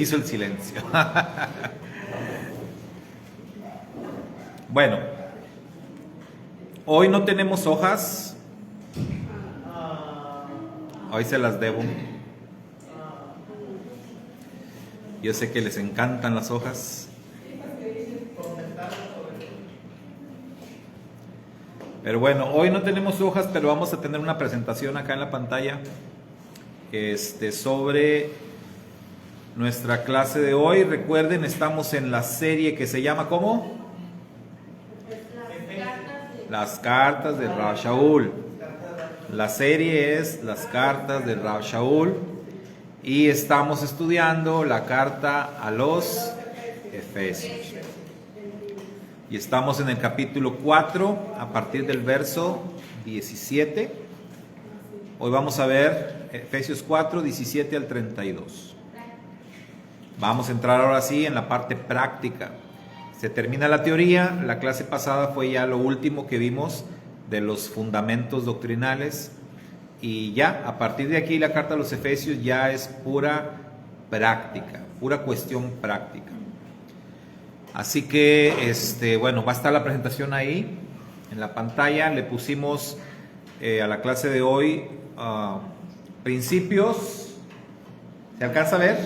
hizo el silencio. Bueno, hoy no tenemos hojas. Hoy se las debo. Yo sé que les encantan las hojas. Pero bueno, hoy no tenemos hojas, pero vamos a tener una presentación acá en la pantalla sobre nuestra clase de hoy. Recuerden, estamos en la serie que se llama ¿cómo? Las cartas de Rav Shaul. La serie es Las cartas de Rav Shaul y estamos estudiando la carta a los Efesios. Y estamos en el capítulo 4 a partir del verso 17. Hoy vamos a ver Efesios 4, 17 al 32. Vamos a entrar ahora sí en la parte práctica. Se termina la teoría. La clase pasada fue ya lo último que vimos de los fundamentos doctrinales. Y ya, a partir de aquí la carta a los Efesios ya es pura práctica, pura cuestión práctica. Así que, bueno, va a estar la presentación ahí en la pantalla. Le pusimos a la clase de hoy principios. ¿Se alcanza a ver?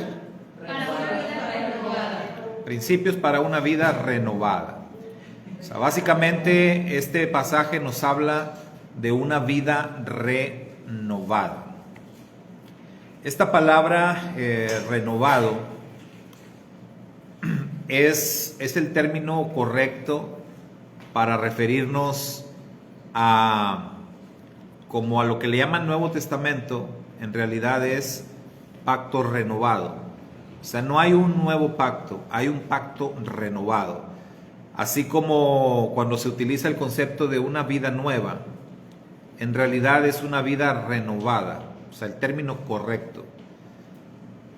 Para una vida renovada. Principios para una vida renovada. O sea, básicamente este pasaje nos habla de una vida renovada. Esta palabra renovado es el término correcto para referirnos como a lo que le llaman Nuevo Testamento. En realidad es pacto renovado. O sea, no hay un nuevo pacto, hay un pacto renovado. Así como cuando se utiliza el concepto de una vida nueva, en realidad es una vida renovada, o sea, el término correcto.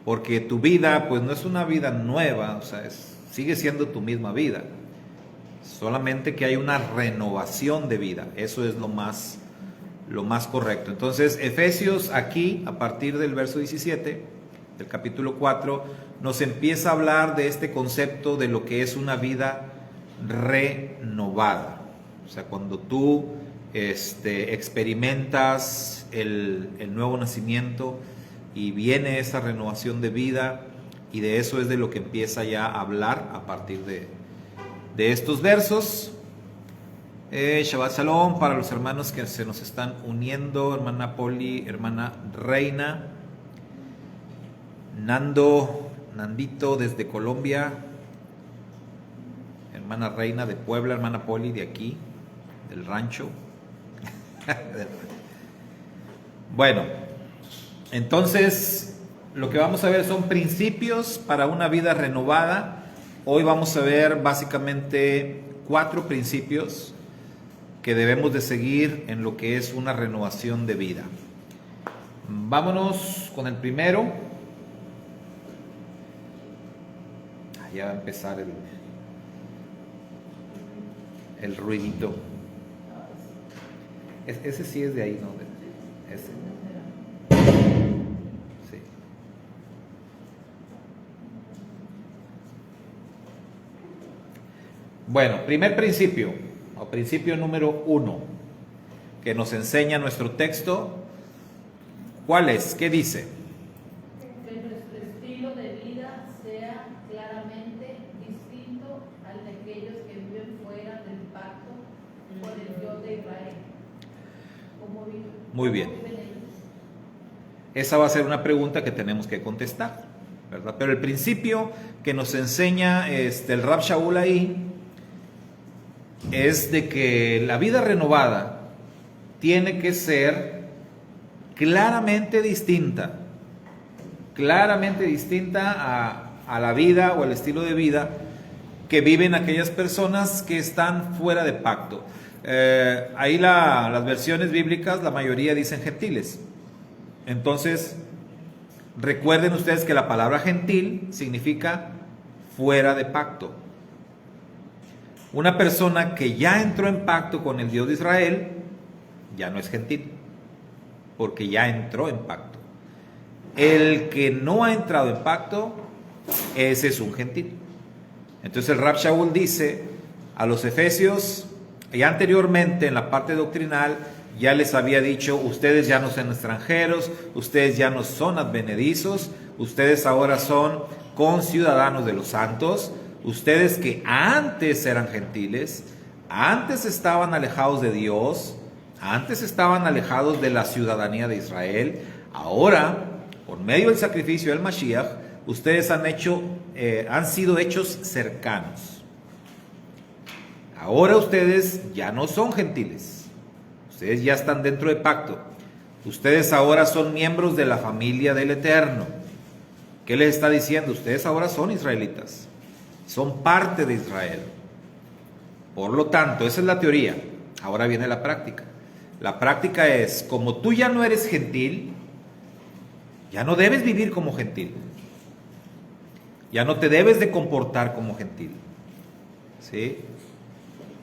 Porque tu vida, pues no es una vida nueva, o sea, sigue siendo tu misma vida. Solamente que hay una renovación de vida, eso es lo más correcto. Entonces, Efesios aquí, a partir del verso 17, del capítulo 4, nos empieza a hablar de este concepto de lo que es una vida renovada. O sea, cuando tú experimentas el nuevo nacimiento y viene esa renovación de vida, y de eso es de lo que empieza ya a hablar a partir de estos versos. Shabbat Shalom para los hermanos que se nos están uniendo, hermana Poli, hermana Reina, Nandito desde Colombia, hermana Reina de Puebla, hermana Poli de aquí, del rancho. Bueno, entonces lo que vamos a ver son principios para una vida renovada. Hoy vamos a ver básicamente 4 principios que debemos de seguir en lo que es una renovación de vida. Vámonos con el primero. Ya va a empezar el ruidito. Ese sí es de ahí, ¿no? Ese. Sí. Bueno, primer principio, o principio número 1, que nos enseña nuestro texto. ¿Cuál es? ¿Qué dice? Que nuestro estilo de vida sea claramente distinto al de aquellos que viven fuera del pacto por el Dios de Israel. ¿Cómo viven? Muy bien. ¿Cómo viven ellos? Esa va a ser una pregunta que tenemos que contestar, ¿verdad? Pero el principio que nos enseña el Rav Shaul ahí es de que la vida renovada tiene que ser claramente distinta a la vida o el estilo de vida que viven aquellas personas que están fuera de pacto. Ahí las versiones bíblicas, la mayoría dicen gentiles. Entonces, recuerden ustedes que la palabra gentil significa fuera de pacto. Una persona que ya entró en pacto con el Dios de Israel ya no es gentil, porque ya entró en pacto. El que no ha entrado en pacto ese es un gentil. Entonces el Rab Shaul dice a los efesios, y anteriormente en la parte doctrinal ya les había dicho, ustedes ya no son extranjeros, ustedes ya no son advenedizos, ustedes ahora son conciudadanos de los santos, ustedes que antes eran gentiles, antes estaban alejados de Dios, antes estaban alejados de la ciudadanía de Israel, ahora, por medio del sacrificio del Mashiach, ustedes han sido hechos cercanos. Ahora ustedes ya no son gentiles, ustedes ya están dentro de pacto, ustedes ahora son miembros de la familia del Eterno. ¿Qué les está diciendo? Ustedes ahora son israelitas, son parte de Israel. Por lo tanto, esa es la teoría. Ahora viene la práctica. La práctica es, como tú ya no eres gentil, ya no debes vivir como gentil. Ya no te debes de comportar como gentil. ¿Sí?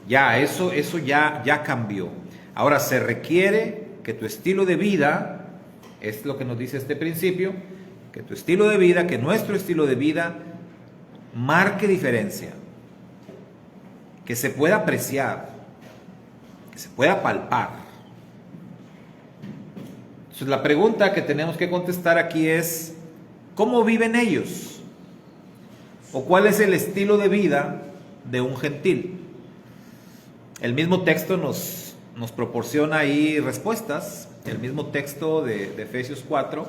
Ya, eso ya cambió. Ahora se requiere que tu estilo de vida, es lo que nos dice este principio, que tu estilo de vida, que nuestro estilo de vida marque diferencia, que se pueda apreciar, que se pueda palpar. Entonces la pregunta que tenemos que contestar aquí es, ¿cómo viven ellos? ¿O cuál es el estilo de vida de un gentil? El mismo texto nos proporciona ahí respuestas, el mismo texto de Efesios 4,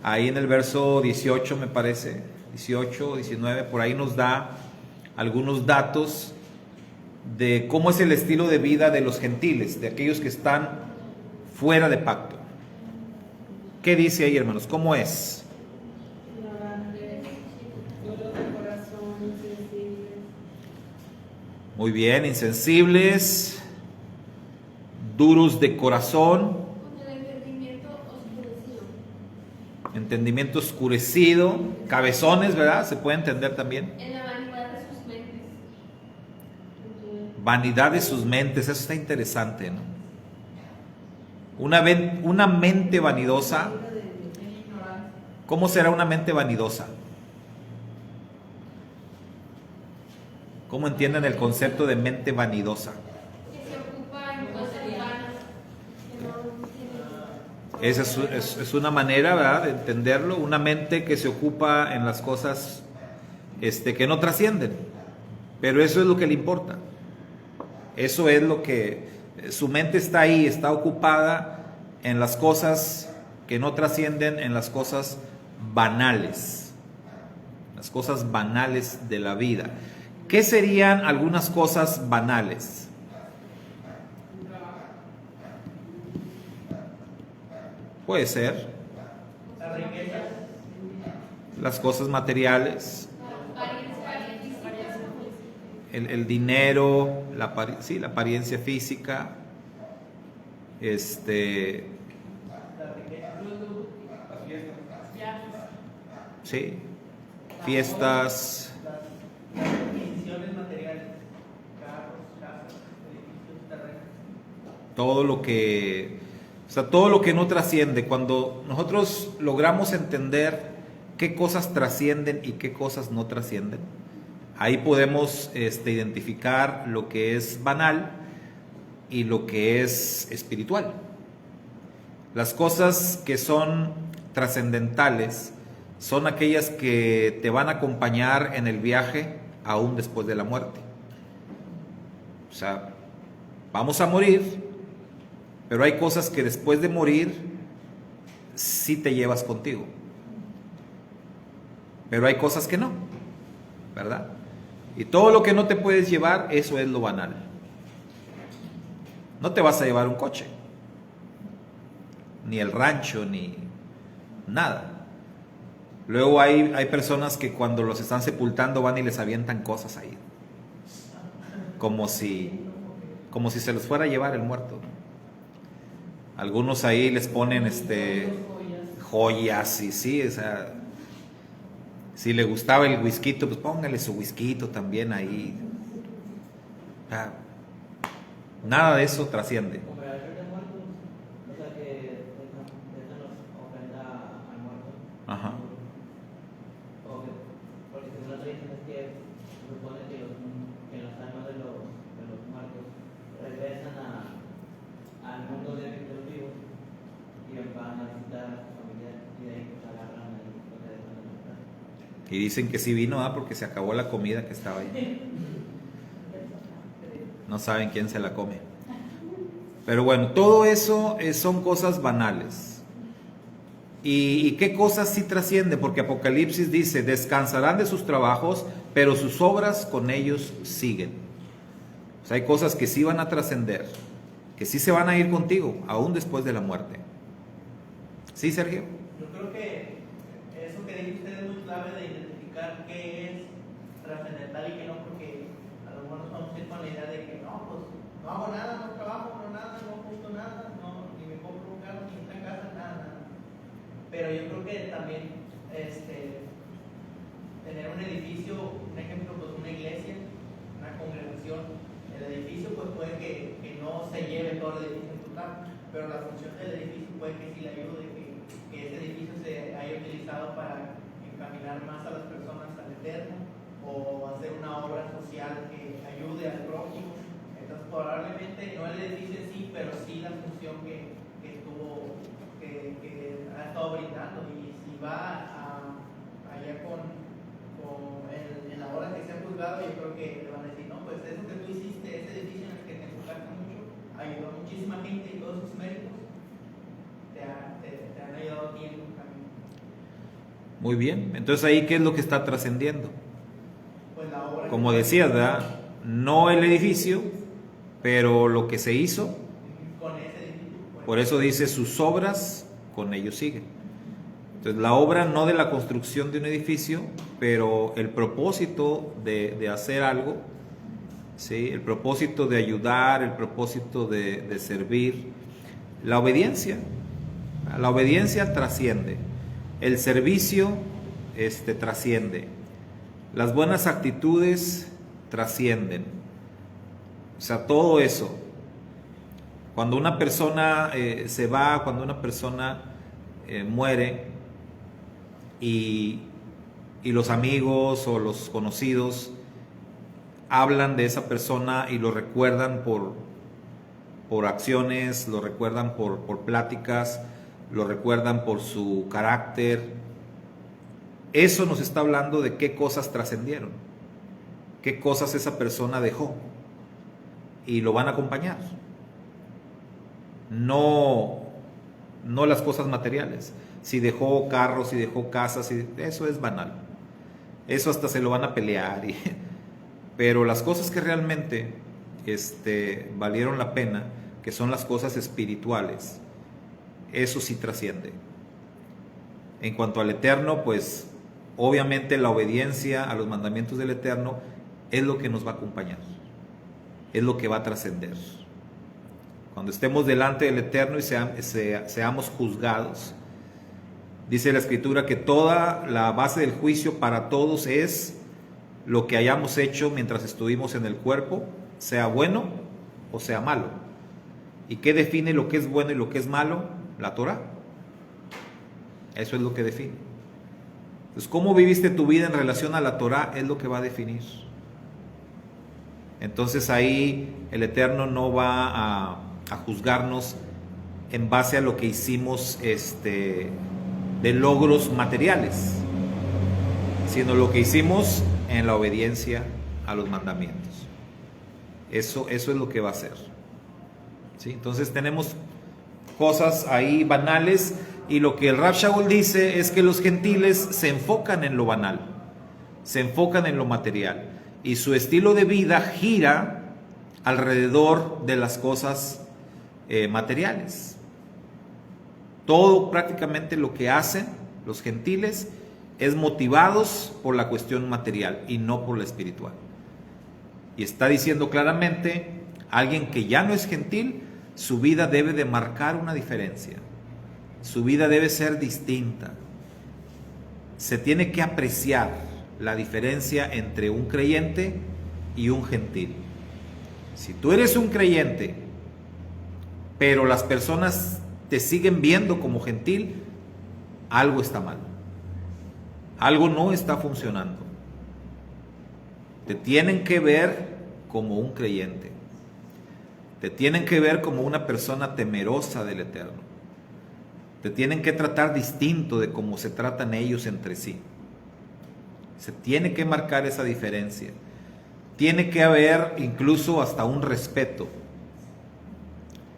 ahí en el verso 18 me parece, 18, 19, por ahí nos da algunos datos de cómo es el estilo de vida de los gentiles, de aquellos que están fuera de pacto. ¿Qué dice ahí, hermanos? ¿Cómo es? Muy bien, insensibles, duros de corazón, Con el entendimiento oscurecido, cabezones, ¿verdad? Se puede entender también. en la vanidad de sus mentes. Vanidad de sus mentes, eso está interesante, ¿no? Una mente vanidosa. ¿Cómo será una mente vanidosa? ¿Cómo entienden el concepto de mente vanidosa? Que se ocupa en cosas vanas, que no tiene. Esa es una manera, ¿verdad?, de entenderlo. Una mente que se ocupa en las cosas que no trascienden. Pero eso es lo que le importa. Eso es lo que... Su mente está ahí, está ocupada en las cosas que no trascienden, en las cosas banales. Las cosas banales de la vida. ¿Qué serían algunas cosas banales? Puede ser las cosas materiales, el dinero, la apariencia física, sí, fiestas, todo lo que, todo lo que no trasciende. Cuando nosotros logramos entender qué cosas trascienden y qué cosas no trascienden, ahí podemos identificar lo que es banal y lo que es espiritual. Las cosas que son trascendentales son aquellas que te van a acompañar en el viaje aún después de la muerte. O sea, vamos a morir, pero hay cosas que después de morir sí te llevas contigo. Pero hay cosas que no, ¿verdad? Y todo lo que no te puedes llevar, eso es lo banal. No te vas a llevar un coche, ni el rancho, ni nada. Luego hay personas que cuando los están sepultando van y les avientan cosas ahí, como si se los fuera a llevar el muerto. Algunos ahí les ponen joyas y sí, o sea, si le gustaba el whisky, pues póngale su whisky también ahí. Nada de eso trasciende. Ajá. Y dicen que sí vino, porque se acabó la comida que estaba ahí. No saben quién se la come. Pero bueno, todo eso son cosas banales. ¿Y qué cosas sí trascienden? Porque Apocalipsis dice, descansarán de sus trabajos, pero sus obras con ellos siguen. O sea, hay cosas que sí van a trascender, que sí se van a ir contigo, aún después de la muerte. ¿Sí, Sergio? Yo creo que eso que dice usted es muy clave de identificar qué es trascendental y qué no, porque a lo mejor nos vamos a ir con la idea de que no, pues no hago nada, no trabajo, no nada, no junto nada, no, ni me compro un carro, ni una casa, nada, nada. Pero yo creo que también tener un edificio, un ejemplo, pues una iglesia, una congregación, el edificio pues puede que no se lleve todo el edificio en total, pero la función del edificio puede que sí le ayude, que ese edificio se haya utilizado para encaminar más a las personas al eterno o hacer una obra social que ayude al prójimo. Entonces probablemente no el edificio en sí, pero sí la función que ha estado brindando. Y si va allá en la hora que sea juzgado, yo creo que le van a decir, no, pues eso que tú hiciste, ese edificio en el que te enfocaste mucho, ayudó a muchísima gente y todos sus méritos te han ayudado a ti en un camino. Muy bien. Entonces ahí, ¿qué es lo que está trascendiendo? Pues la obra. Como decías, ¿verdad? No el edificio, pero lo que se hizo. Con ese edificio. Por eso dice, sus obras con ellos siguen. Entonces la obra no de la construcción de un edificio, pero el propósito de hacer algo, ¿sí? El propósito de ayudar, el propósito de servir. La obediencia trasciende. El servicio trasciende. Las buenas actitudes trascienden. O sea, todo eso. Cuando una persona se va, cuando una persona muere y los amigos o los conocidos hablan de esa persona y lo recuerdan por acciones, lo recuerdan por pláticas, lo recuerdan por su carácter. Eso nos está hablando de qué cosas trascendieron, qué cosas esa persona dejó y lo van a acompañar. No las cosas materiales. Si dejó carros, si dejó casas, eso es banal. Eso hasta se lo van a pelear. Pero las cosas que realmente valieron la pena, que son las cosas espirituales, eso sí trasciende. En cuanto al Eterno, pues obviamente la obediencia a los mandamientos del Eterno es lo que nos va a acompañar, es lo que va a trascender. Cuando estemos delante del Eterno y seamos juzgados, dice la Escritura que toda la base del juicio para todos es lo que hayamos hecho mientras estuvimos en el cuerpo, sea bueno o sea malo. ¿Y qué define lo que es bueno y lo que es malo? La Torah. Eso es lo que define. Entonces, cómo viviste tu vida en relación a la Torah es lo que va a definir. Entonces ahí el Eterno no va a juzgarnos en base a lo que hicimos de logros materiales, sino lo que hicimos en la obediencia a los mandamientos. Eso es lo que va a hacer. ¿Sí? Entonces tenemos cosas ahí banales, y lo que el Rav Shaul dice es que los gentiles se enfocan en lo banal, se enfocan en lo material, y su estilo de vida gira alrededor de las cosas materiales. Todo prácticamente lo que hacen los gentiles es motivados por la cuestión material y no por la espiritual. Y está diciendo claramente, alguien que ya no es gentil, su vida debe de marcar una diferencia. Su vida debe ser distinta. Se tiene que apreciar la diferencia entre un creyente y un gentil. Si tú eres un creyente, pero las personas te siguen viendo como gentil, algo está mal. Algo no está funcionando. Te tienen que ver como un creyente. Te tienen que ver como una persona temerosa del Eterno. Te tienen que tratar distinto de cómo se tratan ellos entre sí. Se tiene que marcar esa diferencia. Tiene que haber incluso hasta un respeto.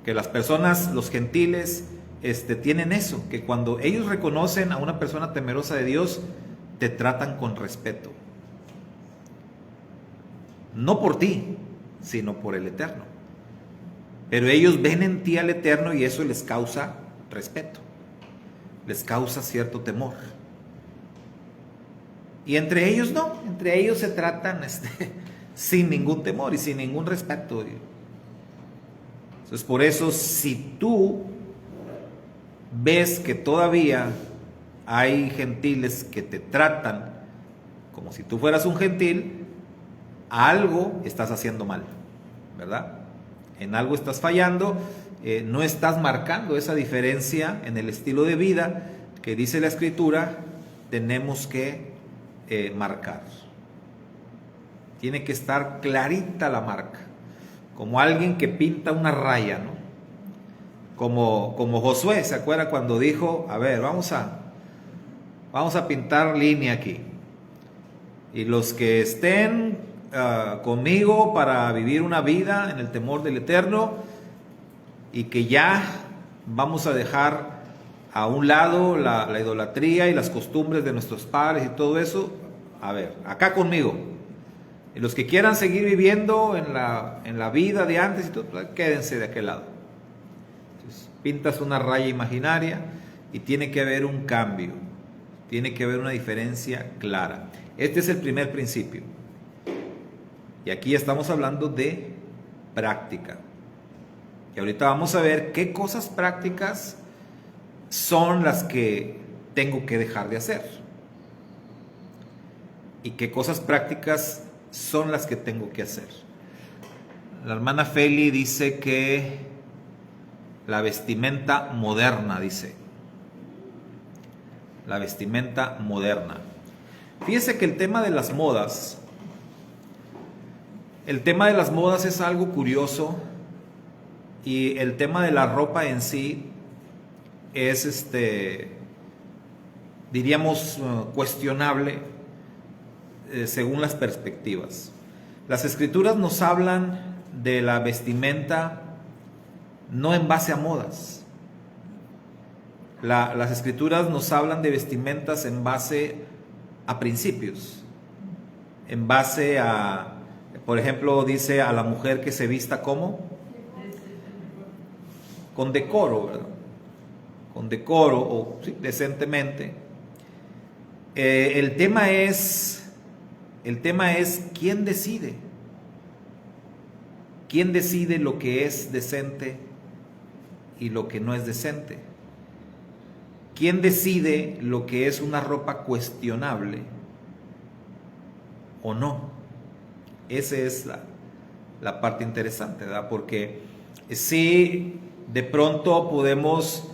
Que las personas, los gentiles, tienen eso, que cuando ellos reconocen a una persona temerosa de Dios, te tratan con respeto. No por ti, sino por el Eterno. Pero ellos ven en ti al Eterno y eso les causa respeto, les causa cierto temor. Y entre ellos no, entre ellos se tratan sin ningún temor y sin ningún respeto. Entonces, por eso, si tú ves que todavía hay gentiles que te tratan como si tú fueras un gentil, algo estás haciendo mal, ¿verdad? En algo estás fallando, no estás marcando esa diferencia en el estilo de vida que dice la Escritura, tenemos que marcar. Tiene que estar clarita la marca, como alguien que pinta una raya, ¿no? Como Josué, ¿se acuerda cuando dijo, a ver, vamos a pintar línea aquí? Y los que estén conmigo para vivir una vida en el temor del Eterno, y que ya vamos a dejar a un lado la idolatría y las costumbres de nuestros padres y todo eso, a ver, acá conmigo. Y los que quieran seguir viviendo en la vida de antes y todo, pues, quédense de aquel lado. Entonces, pintas una raya imaginaria y tiene que haber un cambio, tiene que haber una diferencia clara. Este es el primer principio. Y aquí estamos hablando de práctica. Y ahorita vamos a ver qué cosas prácticas son las que tengo que dejar de hacer. Y qué cosas prácticas son las que tengo que hacer. La hermana Feli dice que la vestimenta moderna, dice. La vestimenta moderna. Fíjese que el tema de las modas, es algo curioso, y el tema de la ropa en sí es, diríamos, cuestionable según las perspectivas. Las Escrituras nos hablan de la vestimenta no en base a modas. Las Escrituras nos hablan de vestimentas en base a principios, en base a, por ejemplo, dice a la mujer que se vista como con decoro, ¿verdad? Con decoro o sí, decentemente. El tema es quién decide. ¿Quién decide lo que es decente y lo que no es decente? ¿Quién decide lo que es una ropa cuestionable o no? Esa es la parte interesante, ¿verdad? Porque si de pronto podemos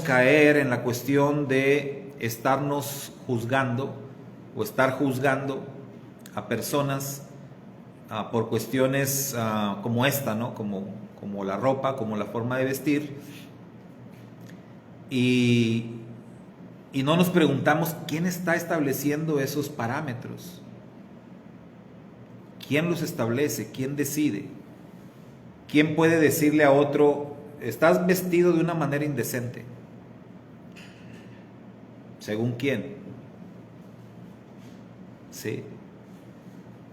caer en la cuestión de estarnos juzgando o estar juzgando a personas por cuestiones como esta, ¿no? Como la ropa, como la forma de vestir, y no nos preguntamos quién está estableciendo esos parámetros, quién los establece, quién decide, quién puede decirle a otro, estás vestido de una manera indecente, ¿según quién? Sí.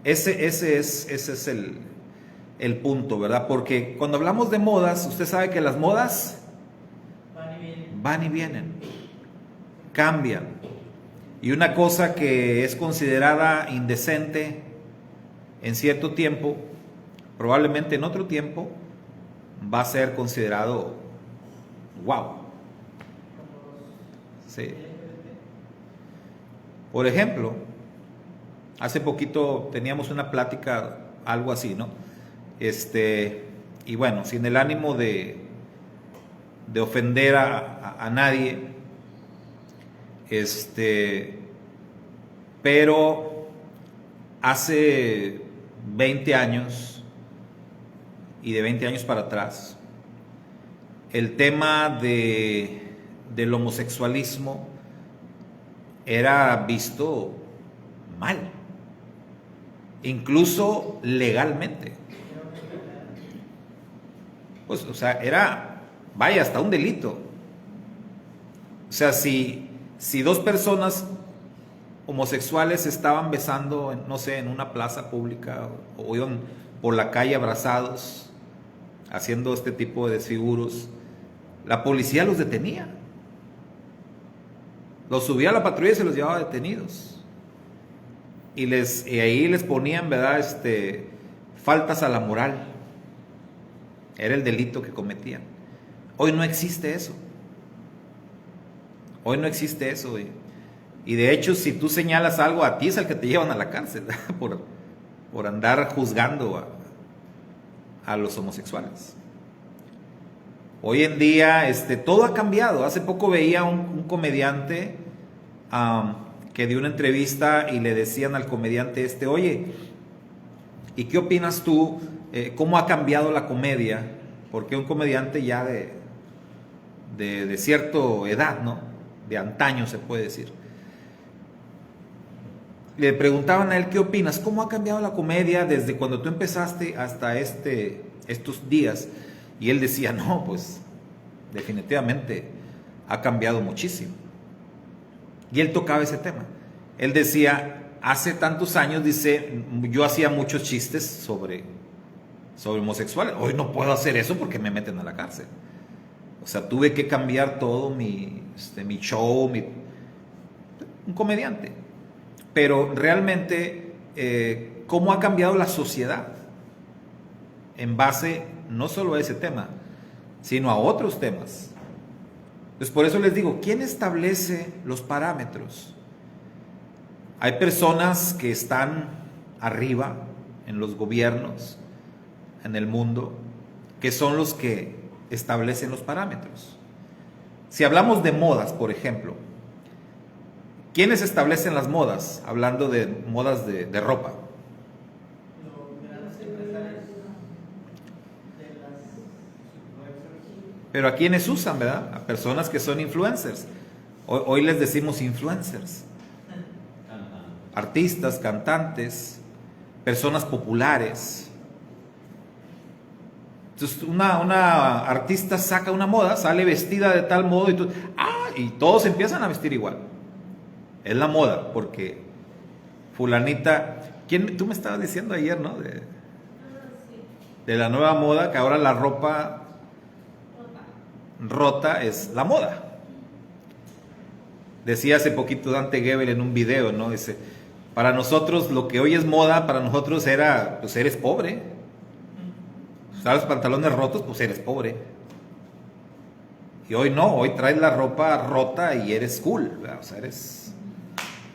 Ese es el punto, ¿verdad? Porque cuando hablamos de modas, usted sabe que las modas van y vienen, cambian. Y una cosa que es considerada indecente en cierto tiempo, probablemente en otro tiempo va a ser considerado wow. Sí. Por ejemplo, hace poquito teníamos una plática, algo así, ¿no? Y bueno, sin el ánimo de ofender a nadie, pero hace 20 años y de 20 años para atrás, el tema del homosexualismo era visto mal, incluso legalmente. Pues, o sea, era, vaya, hasta un delito. O sea, si dos personas homosexuales se estaban besando, no sé, en una plaza pública o iban por la calle abrazados, haciendo este tipo de desfiguros, la policía los detenía. Los subía a la patrulla y se los llevaba detenidos. Y ahí les ponían, ¿verdad? Faltas a la moral. Era el delito que cometían. Hoy no existe eso. Hoy no existe eso. Y de hecho, si tú señalas algo, a ti es el que te llevan a la cárcel por andar juzgando a los homosexuales. Hoy en día todo ha cambiado. Hace poco veía un comediante que dio una entrevista y le decían al comediante oye, ¿y qué opinas tú? ¿Cómo ha cambiado la comedia? Porque un comediante ya de cierta edad, ¿no? De antaño se puede decir. Le preguntaban a él, ¿qué opinas? ¿Cómo ha cambiado la comedia desde cuando tú empezaste hasta estos días? Y él decía, no, pues definitivamente ha cambiado muchísimo. Y él tocaba ese tema. Él decía, hace tantos años, dice, yo hacía muchos chistes sobre homosexuales. Hoy no puedo hacer eso porque me meten a la cárcel. O sea, tuve que cambiar todo mi show, un comediante. Pero realmente, ¿cómo ha cambiado la sociedad? En base no solo a ese tema, sino a otros temas. Entonces, por eso les digo, ¿quién establece los parámetros? Hay personas que están arriba en los gobiernos, en el mundo, que son los que establecen los parámetros. Si hablamos de modas, por ejemplo, ¿quiénes establecen las modas? Hablando de modas de ropa. Pero ¿a quiénes usan, verdad? A personas que son influencers. Hoy les decimos influencers. Artistas, cantantes, personas populares. Entonces una artista saca una moda, sale vestida de tal modo y todos empiezan a vestir igual. Es la moda, porque fulanita, tú me estabas diciendo ayer, ¿no? De la nueva moda, que ahora la ropa rota es la moda. Decía hace poquito Dante Gebel en un video, ¿no? Dice, para nosotros lo que hoy es moda, para nosotros era, pues eres pobre. ¿Sabes? Pantalones rotos, pues eres pobre. Y hoy no, hoy traes la ropa rota y eres cool, ¿verdad? O sea,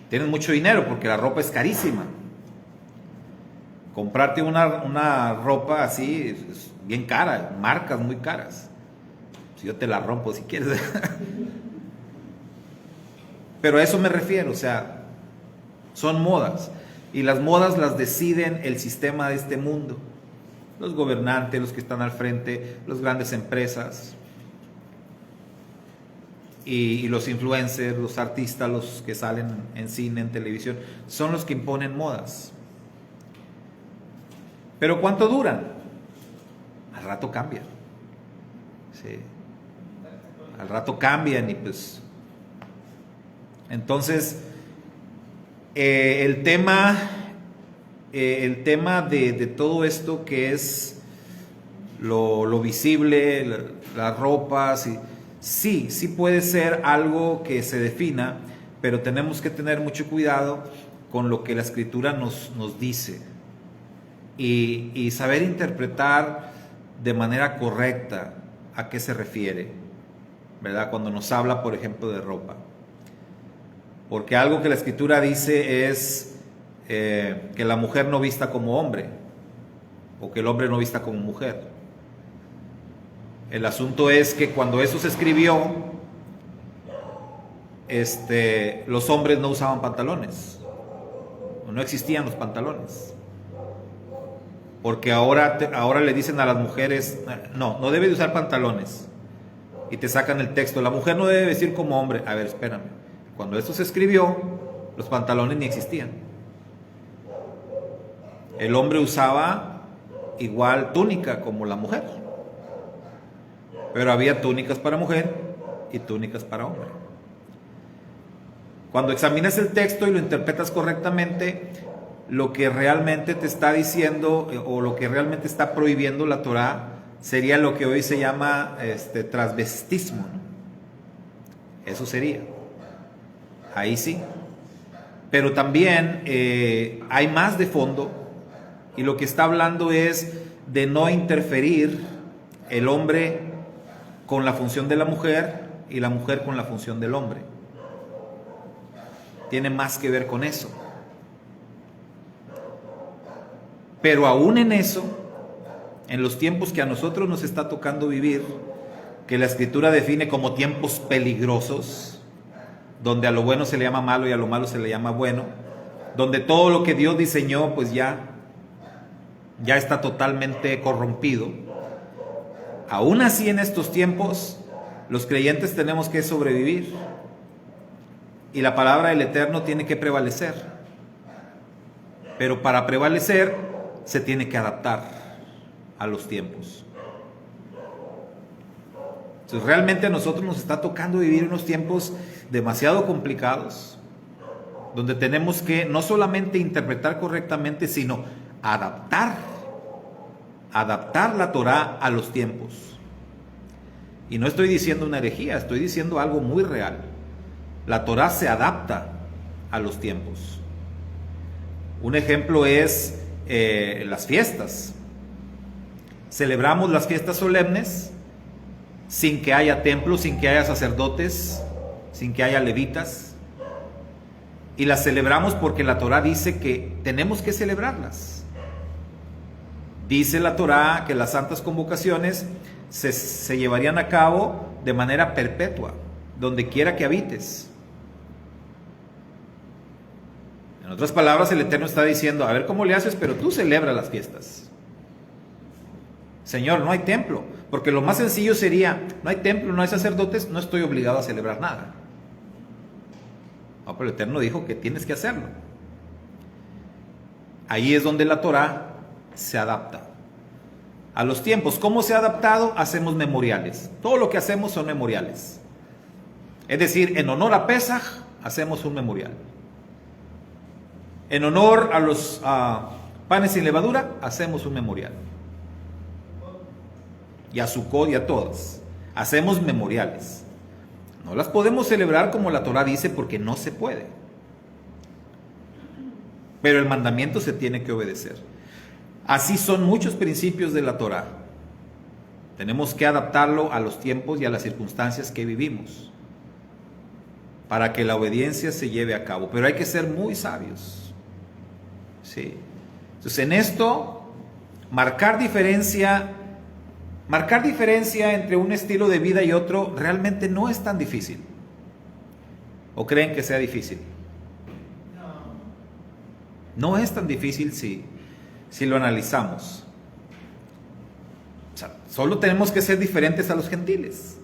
tienes mucho dinero porque la ropa es carísima. Comprarte una ropa así es bien cara, marcas muy caras. Si yo te la rompo si quieres. Pero a eso me refiero, o sea, son modas. Y las modas las deciden el sistema de este mundo. Los gobernantes, los que están al frente, las grandes empresas. Y los influencers, los artistas, los que salen en cine, en televisión, son los que imponen modas. Pero ¿cuánto duran? Al rato cambian. Sí. Al rato cambian y pues... Entonces, el tema de todo esto que es lo visible, las ropas, sí puede ser algo que se defina, pero tenemos que tener mucho cuidado con lo que la Escritura nos dice y saber interpretar de manera correcta a qué se refiere, ¿verdad? Cuando nos habla, por ejemplo, de ropa. Porque algo que la Escritura dice es que la mujer no vista como hombre, o que el hombre no vista como mujer. El asunto es que cuando eso se escribió, los hombres no usaban pantalones, no existían los pantalones. Porque ahora le dicen a las mujeres, no debe de usar pantalones. Y te sacan el texto, la mujer no debe vestir como hombre. A ver, espérame. Cuando esto se escribió, los pantalones ni existían. El hombre usaba igual túnica como la mujer, pero había túnicas para mujer y túnicas para hombre. Cuando examinas el texto y lo interpretas correctamente, lo que realmente te está diciendo o lo que realmente está prohibiendo la Torá sería lo que hoy se llama transvestismo, ¿no? Eso sería. Ahí sí. Pero también hay más de fondo, y lo que está hablando es de no interferir el hombre con la función de la mujer y la mujer con la función del hombre. Tiene más que ver con eso. Pero aún en eso, en los tiempos que a nosotros nos está tocando vivir, que la Escritura define como tiempos peligrosos, donde a lo bueno se le llama malo y a lo malo se le llama bueno, donde todo lo que Dios diseñó pues ya está totalmente corrompido. Aún así, en estos tiempos los creyentes tenemos que sobrevivir y la palabra del Eterno tiene que prevalecer, pero para prevalecer se tiene que adaptar a los tiempos. Entonces, realmente a nosotros nos está tocando vivir unos tiempos demasiado complicados, donde tenemos que no solamente interpretar correctamente, sino adaptar la Torá a los tiempos. Y no estoy diciendo una herejía, estoy diciendo algo muy real. La Torá se adapta a los tiempos. Un ejemplo es las fiestas. Celebramos las fiestas solemnes sin que haya templos, sin que haya sacerdotes, sin que haya levitas. Y las celebramos porque la Torá dice que tenemos que celebrarlas. Dice la Torá que las santas convocaciones se llevarían a cabo de manera perpetua, donde quiera que habites. En otras palabras, el Eterno está diciendo, a ver cómo le haces, pero tú celebra las fiestas. Señor, no hay templo, porque lo más sencillo sería, no hay templo, no hay sacerdotes, no estoy obligado a celebrar nada. No, pero el Eterno dijo que tienes que hacerlo. Ahí es donde la Torá se adapta a los tiempos. ¿Cómo se ha adaptado? Hacemos memoriales. Todo lo que hacemos son memoriales. Es decir, en honor a Pesaj hacemos un memorial. En honor a los panes sin levadura hacemos un memorial. Y a Sukkot y a todas hacemos memoriales. No las podemos celebrar como la Torá dice porque no se puede. Pero el mandamiento se tiene que obedecer. Así son muchos principios de la Torá. Tenemos que adaptarlo a los tiempos y a las circunstancias que vivimos para que la obediencia se lleve a cabo. Pero hay que ser muy sabios. ¿Sí? Entonces, en esto, marcar diferencia entre un estilo de vida y otro realmente no es tan difícil. ¿O creen que sea difícil? No es tan difícil si lo analizamos. O sea, solo tenemos que ser diferentes a los gentiles.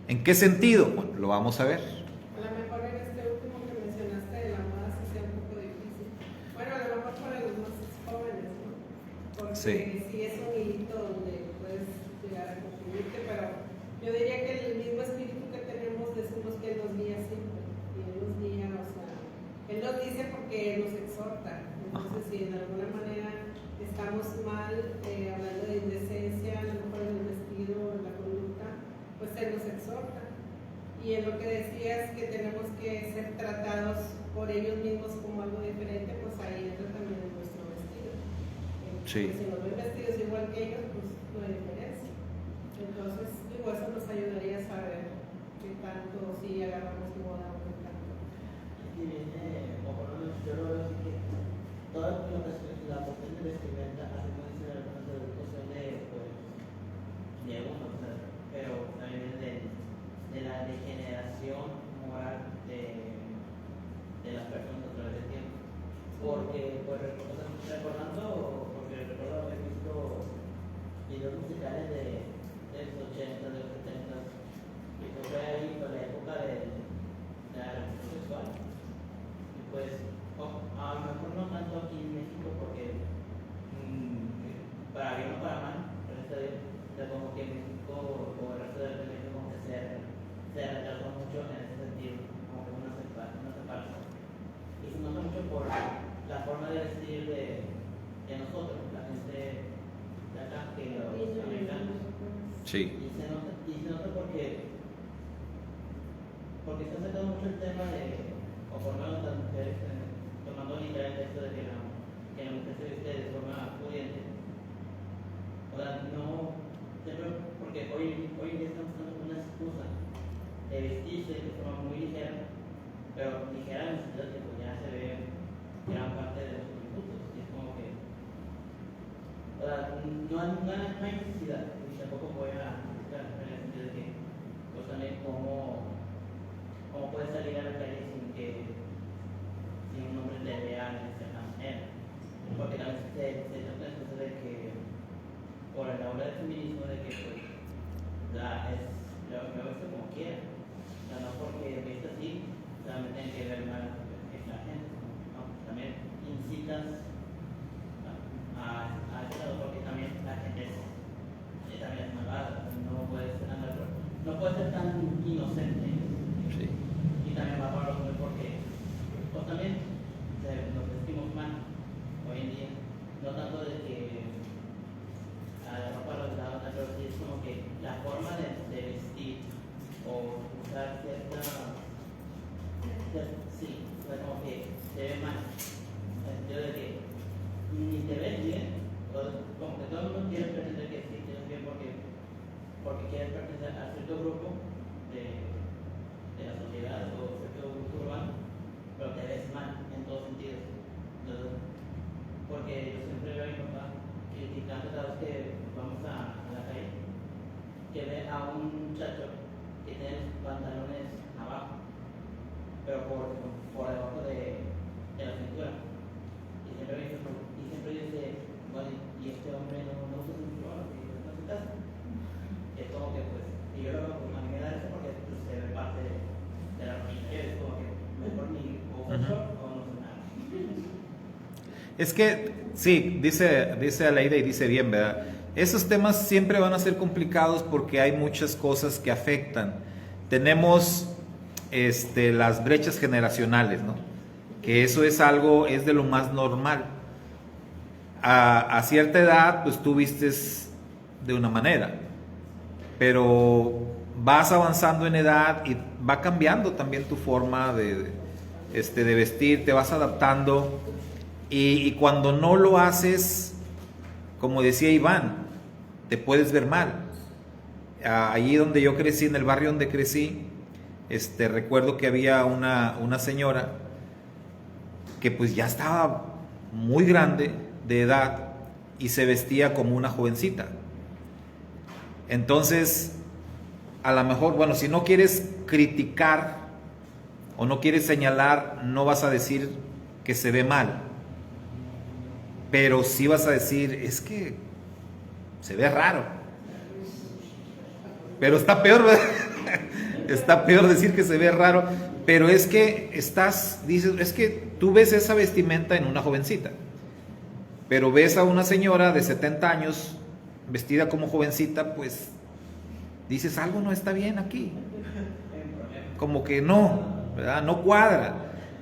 ¿En qué sentido? Bueno, lo vamos a ver. A lo mejor en este último que mencionaste de la moda sí sea un poco difícil. Bueno, a lo mejor para los más jóvenes, ¿no? Porque sí es un hilito donde puedes llegar a confundirte, pero yo diría que el mismo espíritu que tenemos decimos que Él nos guía siempre. Y Él nos guía, o sea, Él nos dice porque Él nos exhorta. Entonces, si de alguna manera estamos mal, hablando de indecencia, a lo mejor en el vestido o en la conducta, pues Él nos exhorta. Y en lo que decías que tenemos que ser tratados por ellos mismos como algo diferente, pues ahí entra también en nuestro vestido. Sí. Si nos ven vestidos igual que ellos, pues no hay diferencia. Entonces, digo, eso nos ayudaría a saber qué tanto si agarramos moda o qué tanto. Aquí viene, o por lo menos yo lo veo así que toda la cuestión de vestimenta, así como dicen algunas traducciones de uno, pero también viene de la degeneración moral de las personas a través del tiempo. Porque, pues, recordando, porque recuerdo haber visto videos musicales de los 80, de los 70, y fue ahí, para bien o para mal, gracias a Dios, pero como que México o el resto del México como que se retrasó mucho en ese sentido, como que una separación. Y se nota mucho por la forma de vestir de nosotros, la gente de acá, que los americanos. Sí. Y se nota porque se ha sacado mucho el tema de, o por lo menos las mujeres, tomando literalmente esto de que la mujer se viste de forma pudiente. O sea, no, siempre, porque hoy en día estamos usando una excusa de vestirse de forma muy ligera, pero ligera en el sentido de que pues, ya se ve gran parte de los atributos. Y es como que, o sea, no hay necesidad, y tampoco voy a buscar en el sentido de que, pues también cómo puedes salir a la calle sin un hombre te vea de cierta manera. Porque también se trata de cosas de que, por la ola del feminismo, de que pues, me veste como quiera. O sea, no porque viste así, solamente tiene que ver mal la gente. ¿No? También incitas a ese lado, porque también la gente también es malvada. No puedes ser tan inocente. Sí. Y también va para los hombres porque pues también nos vestimos mal hoy en día, no tanto de que a la ropa los lados, pero sí es como que la forma de vestir o usar sí, o sea, como que se ve mal, en el sentido de que ni te ves bien, como que todo el mundo quiere pretender que sí te ves bien porque quieres pertenecer a cierto grupo de la sociedad o cierto grupo urbano, pero te ves mal en todos sentidos. Entonces, porque yo siempre veo a mi papá criticando cada vez que vamos a la calle, que ve a un muchacho que tiene sus pantalones abajo, pero por debajo de la cintura. Y siempre dice, bueno, y este hombre no usa cinturón, y no se casa. Es como que pues, y yo lo veo como a mí me da eso porque pues, se ve parte de la rutina. Es como que mejor ni o short o no sé nada. Es que, sí, dice Aleida y dice bien, ¿verdad? Esos temas siempre van a ser complicados porque hay muchas cosas que afectan. Tenemos las brechas generacionales, ¿no? Que eso es de lo más normal. A cierta edad, pues tú vistes de una manera, pero vas avanzando en edad y va cambiando también tu forma de vestir, te vas adaptando y cuando no lo haces, como decía Iván, te puedes ver mal. Allí donde yo crecí, en el barrio donde crecí, recuerdo que había una señora que pues ya estaba muy grande de edad y se vestía como una jovencita. Entonces, a lo mejor, bueno, si no quieres criticar o no quieres señalar, no vas a decir que se ve mal, pero sí vas a decir, es que se ve raro. Pero está peor, ¿verdad? Está peor decir que se ve raro, pero es que dices, es que tú ves esa vestimenta en una jovencita, pero ves a una señora de 70 años vestida como jovencita, pues dices, algo no está bien aquí, como que no, ¿verdad? No cuadra.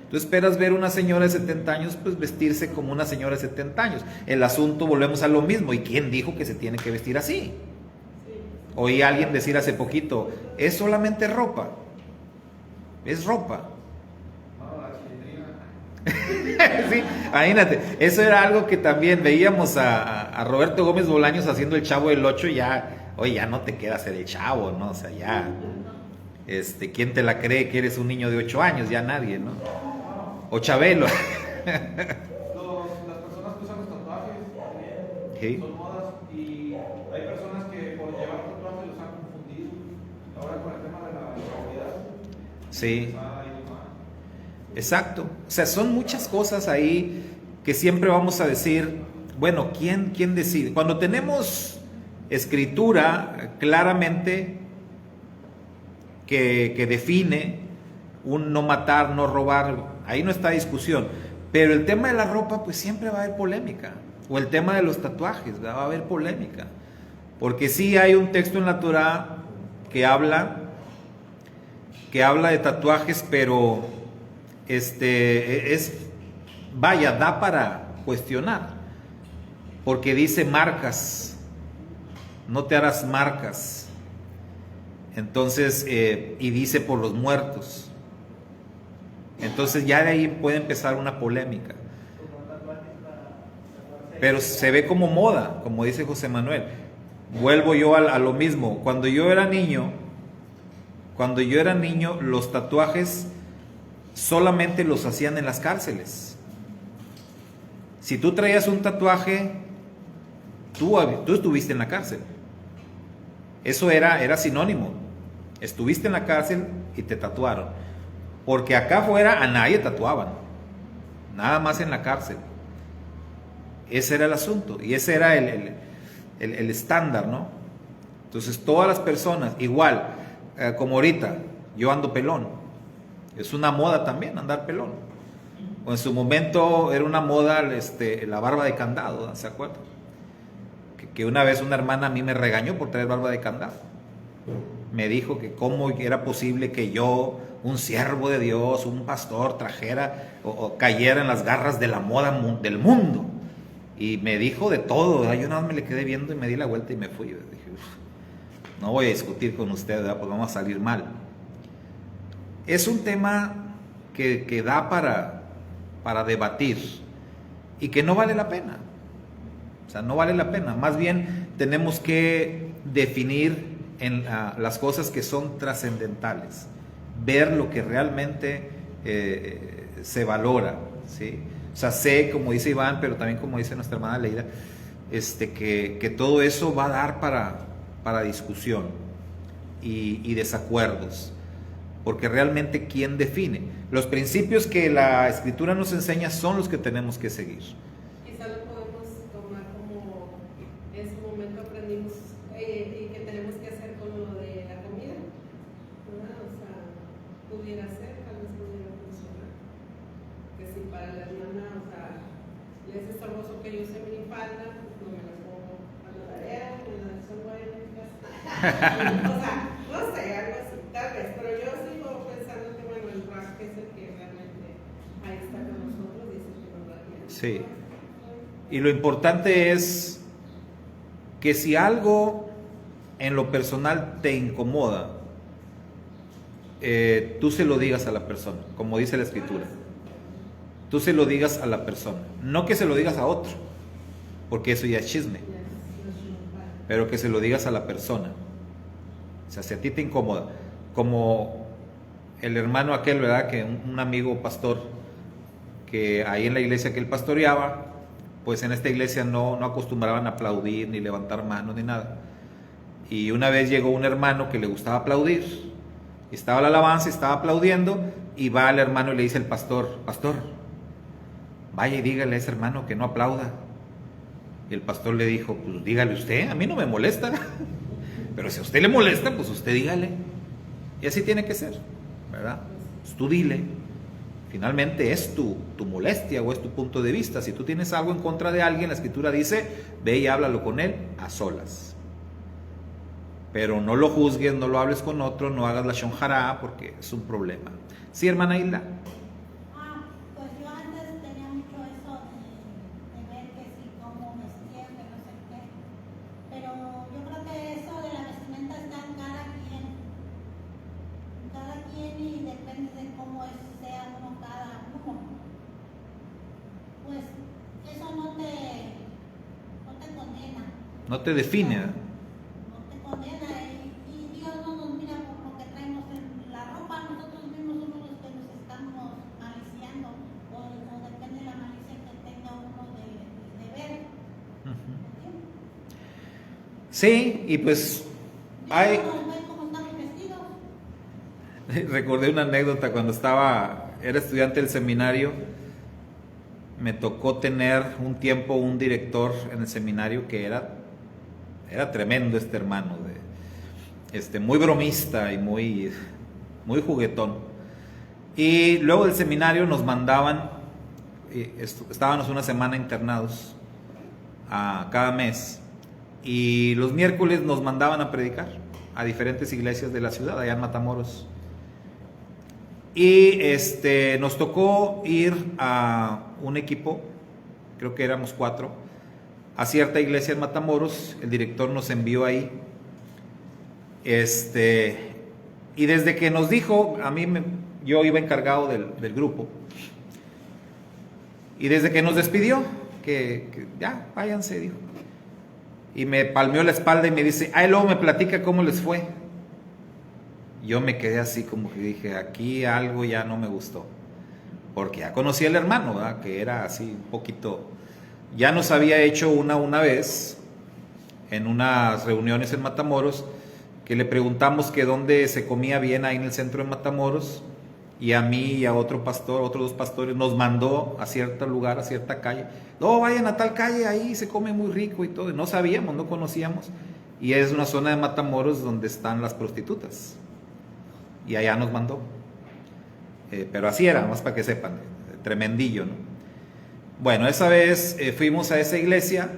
Tú esperas ver una señora de 70 años, pues vestirse como una señora de 70 años. El asunto, volvemos a lo mismo, ¿y quién dijo que se tiene que vestir así? Oí a alguien decir hace poquito, es solamente ropa, es ropa. Sí, imagínate, eso era algo que también veíamos a Roberto Gómez Bolaños haciendo el Chavo del 8, ya, oye, ya no te queda hacer el chavo, ¿no? O sea, ya, ¿quién te la cree que eres un niño de 8 años? Ya nadie, ¿no? O Chabelo. Las personas que usan los tatuajes Sí. son modas y hay personas que por llevar tatuajes los han confundido. Ahora con el tema de la seguridad. Sí. Exacto. O sea, son muchas cosas ahí que siempre vamos a decir, bueno, ¿quién decide? Cuando tenemos escritura claramente que define un no matar, no robar, ahí no está discusión. Pero el tema de la ropa, pues siempre va a haber polémica. O el tema de los tatuajes, ¿verdad? Va a haber polémica. Porque sí hay un texto en la Torá que habla de tatuajes, pero vaya, da para cuestionar. Porque dice marcas, no te harás marcas. Entonces, y dice por los muertos. Entonces ya de ahí puede empezar una polémica. Pero se ve como moda, como dice José Manuel. Vuelvo yo a lo mismo. Cuando yo era niño, los tatuajes solamente los hacían en las cárceles. Si tú traías un tatuaje, tú estuviste en la cárcel. Eso era sinónimo. Estuviste en la cárcel y te tatuaron. Porque acá afuera a nadie tatuaban. Nada más en la cárcel. Ese era el asunto. Y ese era el estándar, ¿no? Entonces todas las personas, igual, como ahorita, yo ando pelón. Es una moda también andar pelón. O en su momento era una moda la barba de candado, ¿no? ¿Se acuerdan? Que una vez una hermana a mí me regañó por traer barba de candado. Me dijo que cómo era posible que yo, un siervo de Dios, un pastor, trajera o cayera en las garras de la moda del mundo. Y me dijo de todo, ¿verdad? Yo nada más me le quedé viendo y me di la vuelta y me fui. Dije, no voy a discutir con usted, ¿verdad? Porque vamos a salir mal. Es un tema que da para debatir y que no vale la pena. O sea, no vale la pena. Más bien tenemos que definir las cosas que son trascendentales. Ver lo que realmente se valora, ¿sí? O sea, sé, como dice Iván, pero también como dice nuestra hermana Leida, que todo eso va a dar para discusión y desacuerdos. Porque realmente, ¿quién define? Los principios que la Escritura nos enseña son los que tenemos que seguir. Quizá lo podemos tomar como en su momento aprendimos y que tenemos que hacer con lo de la comida, ¿verdad? O sea, pudiera ser, tal vez pudiera funcionar. Que si para la hermana, o sea, le es estorboso que yo use minifalda, pues no me la pongo a la tarea, me la desuelvo ahí en mi casa. O sea, no sé, algo así, tal vez, pero yo sigo pensando que bueno, el RAC es el que realmente ahí está con nosotros, dice que nos da bien. Sí. Y lo importante es que si algo en lo personal te incomoda, tú se lo digas a la persona, como dice la Escritura. Tú se lo digas a la persona, no que se lo digas a otro, porque eso ya es chisme, pero que se lo digas a la persona. O sea, si a ti te incomoda, como el hermano aquel, ¿verdad? Que un amigo pastor, que ahí en la iglesia que él pastoreaba, pues en esta iglesia no acostumbraban a aplaudir, ni levantar manos, ni nada. Y una vez llegó un hermano que le gustaba aplaudir, estaba la alabanza, estaba aplaudiendo, y va el hermano y le dice al pastor, pastor, vaya y dígale a ese hermano que no aplauda. Y el pastor le dijo, pues dígale usted, a mí no me molesta, pero si a usted le molesta, pues usted dígale. Y así tiene que ser, ¿verdad? Pues tú dile. Finalmente es tu molestia o es tu punto de vista. Si tú tienes algo en contra de alguien, la Escritura dice, ve y háblalo con él a solas. Pero no lo juzgues, no lo hables con otro, no hagas la shonjara porque es un problema. Sí, hermana Hilda. Pues yo antes tenía mucho eso de ver que sí, cómo vestir, que no sé qué. Pero yo creo que eso de la vestimenta está en cada quien. En cada quien y depende de cómo sea uno cada uno. Pues eso no te condena. No te define. No te condena y Dios no nos mira por lo que traemos en la ropa. Nosotros mismos somos los que nos estamos maliciando o depende de la malicia que tenga uno de ver. ¿Entiendes? Sí, y pues hay... Nos ven cómo estamos vestidos. Recordé una anécdota cuando era estudiante del seminario. Me tocó tener un tiempo un director en el seminario que era tremendo este hermano, muy bromista y muy juguetón. Y luego del seminario nos mandaban, estábamos una semana internados cada mes. Y los miércoles nos mandaban a predicar a diferentes iglesias de la ciudad, allá en Matamoros. Y nos tocó ir a un equipo, creo que éramos 4, a cierta iglesia en Matamoros. El director nos envió ahí. Y desde que nos dijo, yo iba encargado del grupo. Y desde que nos despidió, que ya, váyanse, dijo. Y me palmeó la espalda y me dice, luego me platica cómo les fue. Yo me quedé así como que dije, aquí algo ya no me gustó. Porque ya conocí al hermano, ¿verdad? Que era así un poquito, ya nos había hecho una vez, en unas reuniones en Matamoros, que le preguntamos que dónde se comía bien ahí en el centro de Matamoros, y a mí y a otro pastor, otros 2 pastores, nos mandó a cierto lugar, a cierta calle. No, vayan a tal calle, ahí se come muy rico y todo. Y no sabíamos, no conocíamos. Y es una zona de Matamoros donde están las prostitutas. Y allá nos mandó. Pero así era, más para que sepan, tremendillo, ¿no? Bueno, esa vez fuimos a esa iglesia,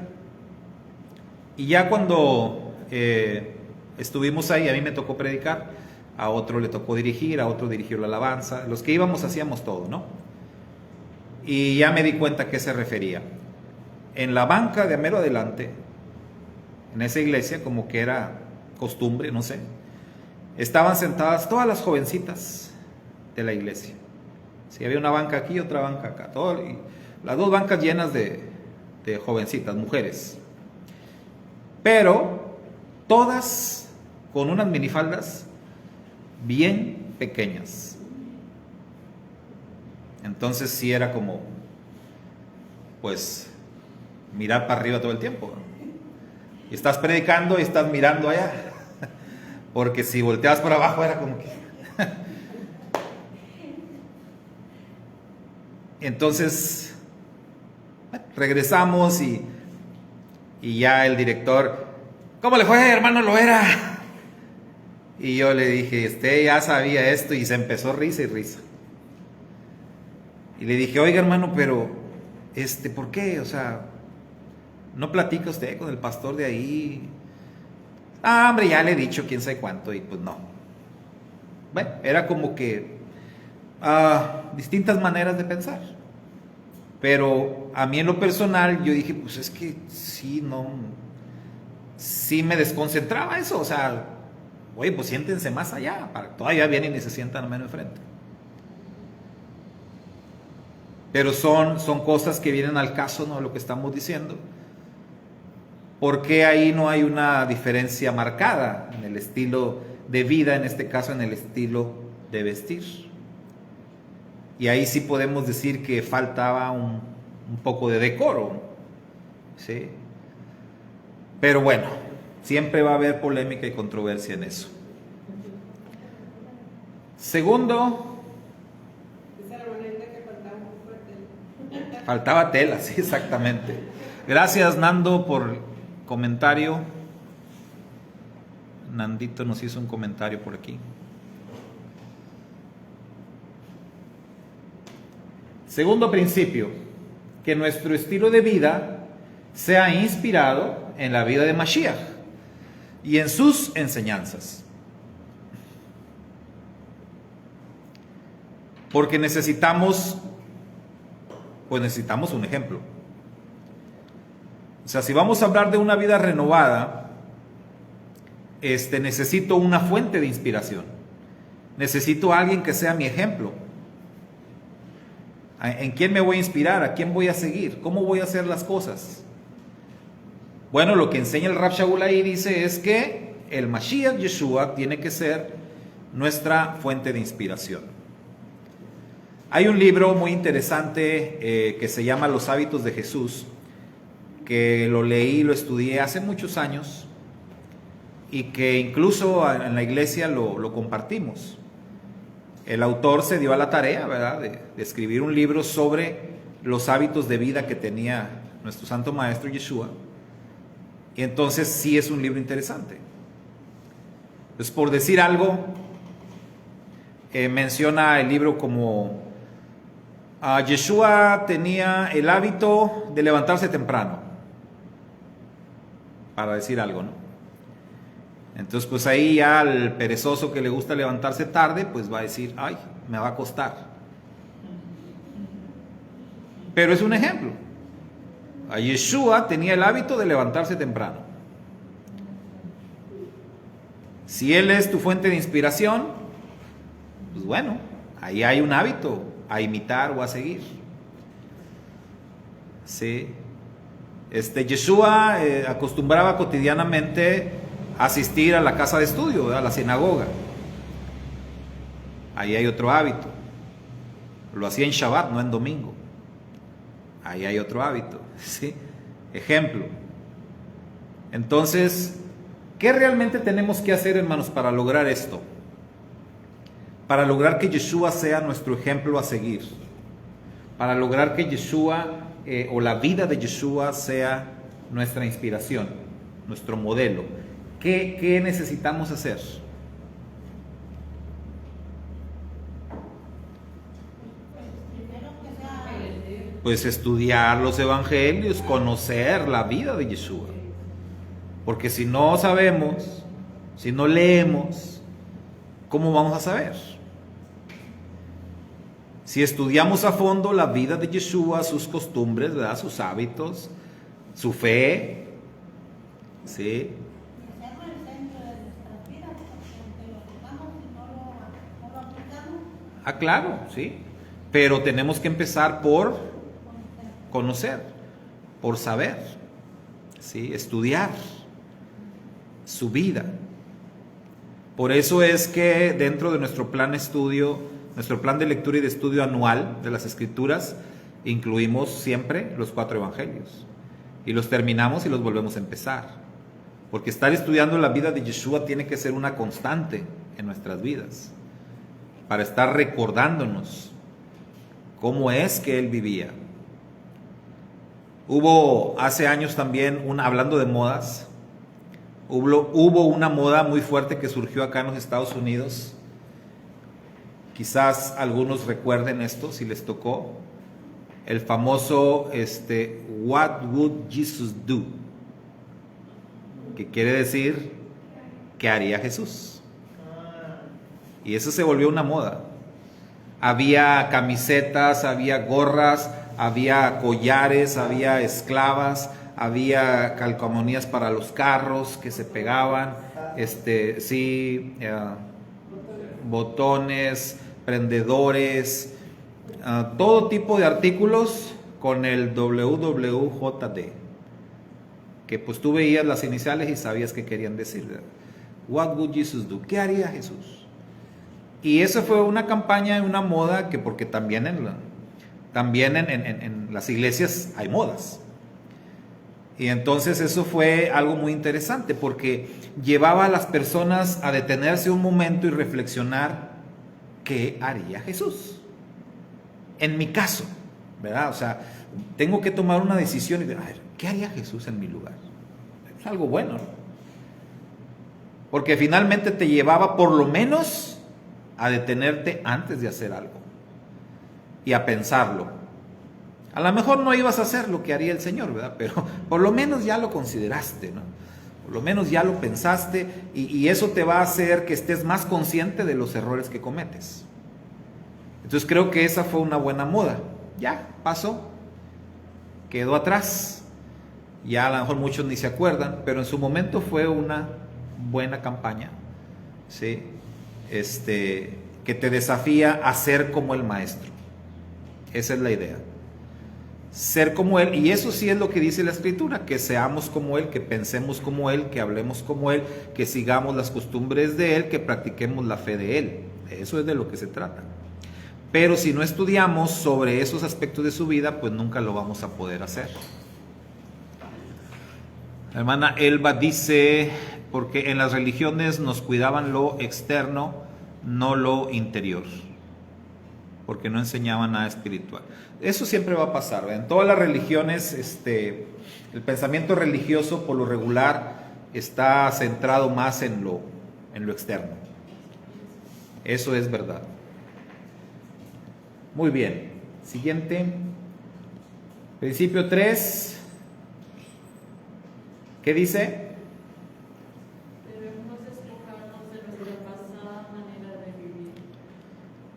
y ya cuando estuvimos ahí, a mí me tocó predicar, a otro le tocó dirigir, a otro dirigió la alabanza. Los que íbamos hacíamos todo, ¿no? Y ya me di cuenta a qué se refería. En la banca de mero adelante, en esa iglesia, como que era costumbre, no sé, estaban sentadas todas las jovencitas de la iglesia. Sí, había una banca aquí y otra banca acá. Y las 2 bancas llenas de jovencitas, mujeres. Pero todas con unas minifaldas bien pequeñas. Entonces sí era como, pues, mirar para arriba todo el tiempo, ¿no? Y estás predicando y estás mirando allá. Porque si volteabas para abajo era como que... Entonces, regresamos y ya el director, ¿cómo le fue, hermano Loera? Y yo le dije, usted ya sabía esto, y se empezó risa y risa. Y le dije, oiga, hermano, pero, ¿por qué? O sea, ¿no platica usted con el pastor de ahí? Ah, hombre, ya le he dicho quién sabe cuánto, y pues no. Bueno, era como que distintas maneras de pensar. Pero a mí en lo personal, yo dije, pues es que sí me desconcentraba eso, o sea, oye, pues siéntense más allá, todavía vienen y se sientan a menos enfrente. Pero son cosas que vienen al caso, ¿no? Lo que estamos diciendo. Porque ahí no hay una diferencia marcada en el estilo de vida, en este caso en el estilo de vestir. Y ahí sí podemos decir que faltaba un poco de decoro, ¿sí? Pero bueno, siempre va a haber polémica y controversia en eso. Segundo, faltaba tela, sí, exactamente. Gracias, Nando, por el comentario. Nandito nos hizo un comentario por aquí. Segundo principio, que nuestro estilo de vida sea inspirado en la vida de Mashiach y en sus enseñanzas. Porque necesitamos un ejemplo. O sea, si vamos a hablar de una vida renovada, necesito una fuente de inspiración. Necesito a alguien que sea mi ejemplo. ¿En quién me voy a inspirar? ¿A quién voy a seguir? ¿Cómo voy a hacer las cosas? Bueno, lo que enseña el Rav Shaul ahí dice es que el Mashiach Yeshua tiene que ser nuestra fuente de inspiración. Hay un libro muy interesante que se llama Los hábitos de Jesús, que lo leí, lo estudié hace muchos años y que incluso en la iglesia lo compartimos. El autor se dio a la tarea, ¿verdad?, de escribir un libro sobre los hábitos de vida que tenía nuestro Santo Maestro Yeshua. Y entonces sí es un libro interesante. Pues por decir algo, menciona el libro como Yeshua tenía el hábito de levantarse temprano. para decir algo, ¿no? Entonces, pues ahí ya el perezoso que le gusta levantarse tarde, pues va a decir, ay, me va a costar. Pero es un ejemplo. A Yeshua tenía el hábito de levantarse temprano. Si Él es tu fuente de inspiración, pues bueno, ahí hay un hábito a imitar o a seguir. Sí. Yeshua acostumbraba cotidianamente a asistir a la casa de estudio, a la sinagoga. Ahí hay otro hábito. Lo hacía en Shabbat, no en domingo. Ahí hay otro hábito. ¿Sí? Ejemplo. Entonces, ¿qué realmente tenemos que hacer, hermanos, para lograr esto? Para lograr que Yeshua sea nuestro ejemplo a seguir. Para lograr que Yeshua o la vida de Yeshua sea nuestra inspiración, nuestro modelo. ¿Qué necesitamos hacer? Primero que sea Pues estudiar los evangelios, conocer la vida de Yeshua. Porque si no sabemos, si no leemos, ¿cómo vamos a saber? Si estudiamos a fondo la vida de Yeshua, sus costumbres, ¿verdad? Sus hábitos, su fe, ¿sí? que sea el centro de nuestras vidas, porque aunque lo tengamos y no lo aplicamos, Ah, claro, sí. Pero tenemos que empezar por conocer, por saber, ¿sí? Estudiar su vida. Por eso es que dentro de nuestro plan de estudio, nuestro plan de lectura y de estudio anual de las Escrituras, incluimos siempre los 4 evangelios. Y los terminamos y los volvemos a empezar. Porque estar estudiando la vida de Yeshua tiene que ser una constante en nuestras vidas. Para estar recordándonos cómo es que Él vivía. Hubo hace años también, hablando de modas, hubo una moda muy fuerte que surgió acá en los Estados Unidos. Quizás algunos recuerden esto, si les tocó. El famoso, What would Jesus do? Que quiere decir, ¿qué haría Jesús? Y eso se volvió una moda. Había camisetas, había gorras, había collares, había esclavas, había calcomanías para los carros que se pegaban, botones, prendedores, todo tipo de artículos con el WWJD, que pues tú veías las iniciales y sabías qué querían decir, ¿verdad? What would Jesus do? ¿Qué haría Jesús? Y eso fue una campaña, una moda, que porque también en las iglesias hay modas. Y entonces eso fue algo muy interesante, porque llevaba a las personas a detenerse un momento y reflexionar qué haría Jesús. En mi caso, ¿verdad? O sea, tengo que tomar una decisión y ver, a ver, ¿qué haría Jesús en mi lugar? Es algo bueno, ¿no? Porque finalmente te llevaba por lo menos a detenerte antes de hacer algo y a pensarlo. A lo mejor no ibas a hacer lo que haría el Señor, ¿verdad? Pero por lo menos ya lo consideraste, ¿no? Por lo menos ya lo pensaste, y eso te va a hacer que estés más consciente de los errores que cometes. Entonces creo que esa fue una buena moda. Ya pasó, quedó atrás. Ya a lo mejor muchos ni se acuerdan, pero en su momento fue una buena campaña, ¿sí? Que te desafía a ser como el maestro. Esa es la idea. Ser como Él, y eso sí es lo que dice la Escritura, que seamos como Él, que pensemos como Él, que hablemos como Él, que sigamos las costumbres de Él, que practiquemos la fe de Él. Eso es de lo que se trata. Pero si no estudiamos sobre esos aspectos de su vida, pues nunca lo vamos a poder hacer. La hermana Elba dice, porque en las religiones nos cuidaban lo externo, no lo interior, porque no enseñaban nada espiritual. Eso siempre va a pasar, ¿verdad? En todas las religiones, el pensamiento religioso por lo regular está centrado más en lo externo. Eso es verdad. Muy bien. Siguiente. Principio 3. ¿Qué dice? Debemos despojarnos de nuestra pasada manera de vivir.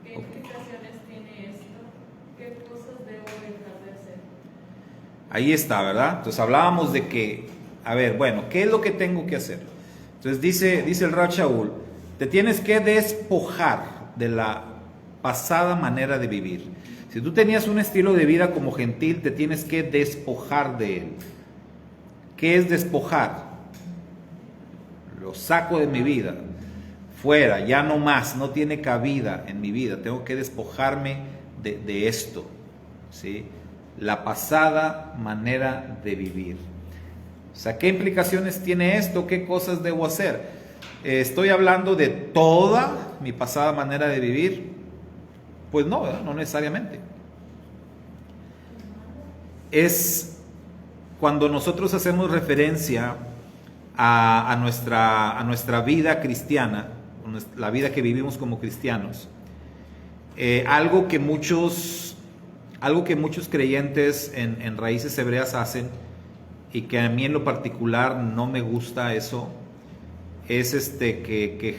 ¿Qué implicaciones tiene esto? ¿Qué cosas debo dejar de hacer? Ahí está, ¿verdad? Entonces hablábamos de que, a ver, bueno, ¿qué es lo que tengo que hacer? Entonces dice el Rav Shaul, te tienes que despojar de la pasada manera de vivir. Si tú tenías un estilo de vida como gentil, te tienes que despojar de él. ¿Qué es despojar? Lo saco de mi vida, fuera, ya no más, no tiene cabida en mi vida, tengo que despojarme de esto, ¿sí? La pasada manera de vivir. O sea, ¿qué implicaciones tiene esto? ¿Qué cosas debo hacer? ¿Estoy hablando de toda mi pasada manera de vivir? Pues no, ¿verdad? No necesariamente. Es cuando nosotros hacemos referencia a nuestra vida cristiana, la vida que vivimos como cristianos, algo que muchos creyentes en raíces hebreas hacen, y que a mí en lo particular no me gusta eso, es que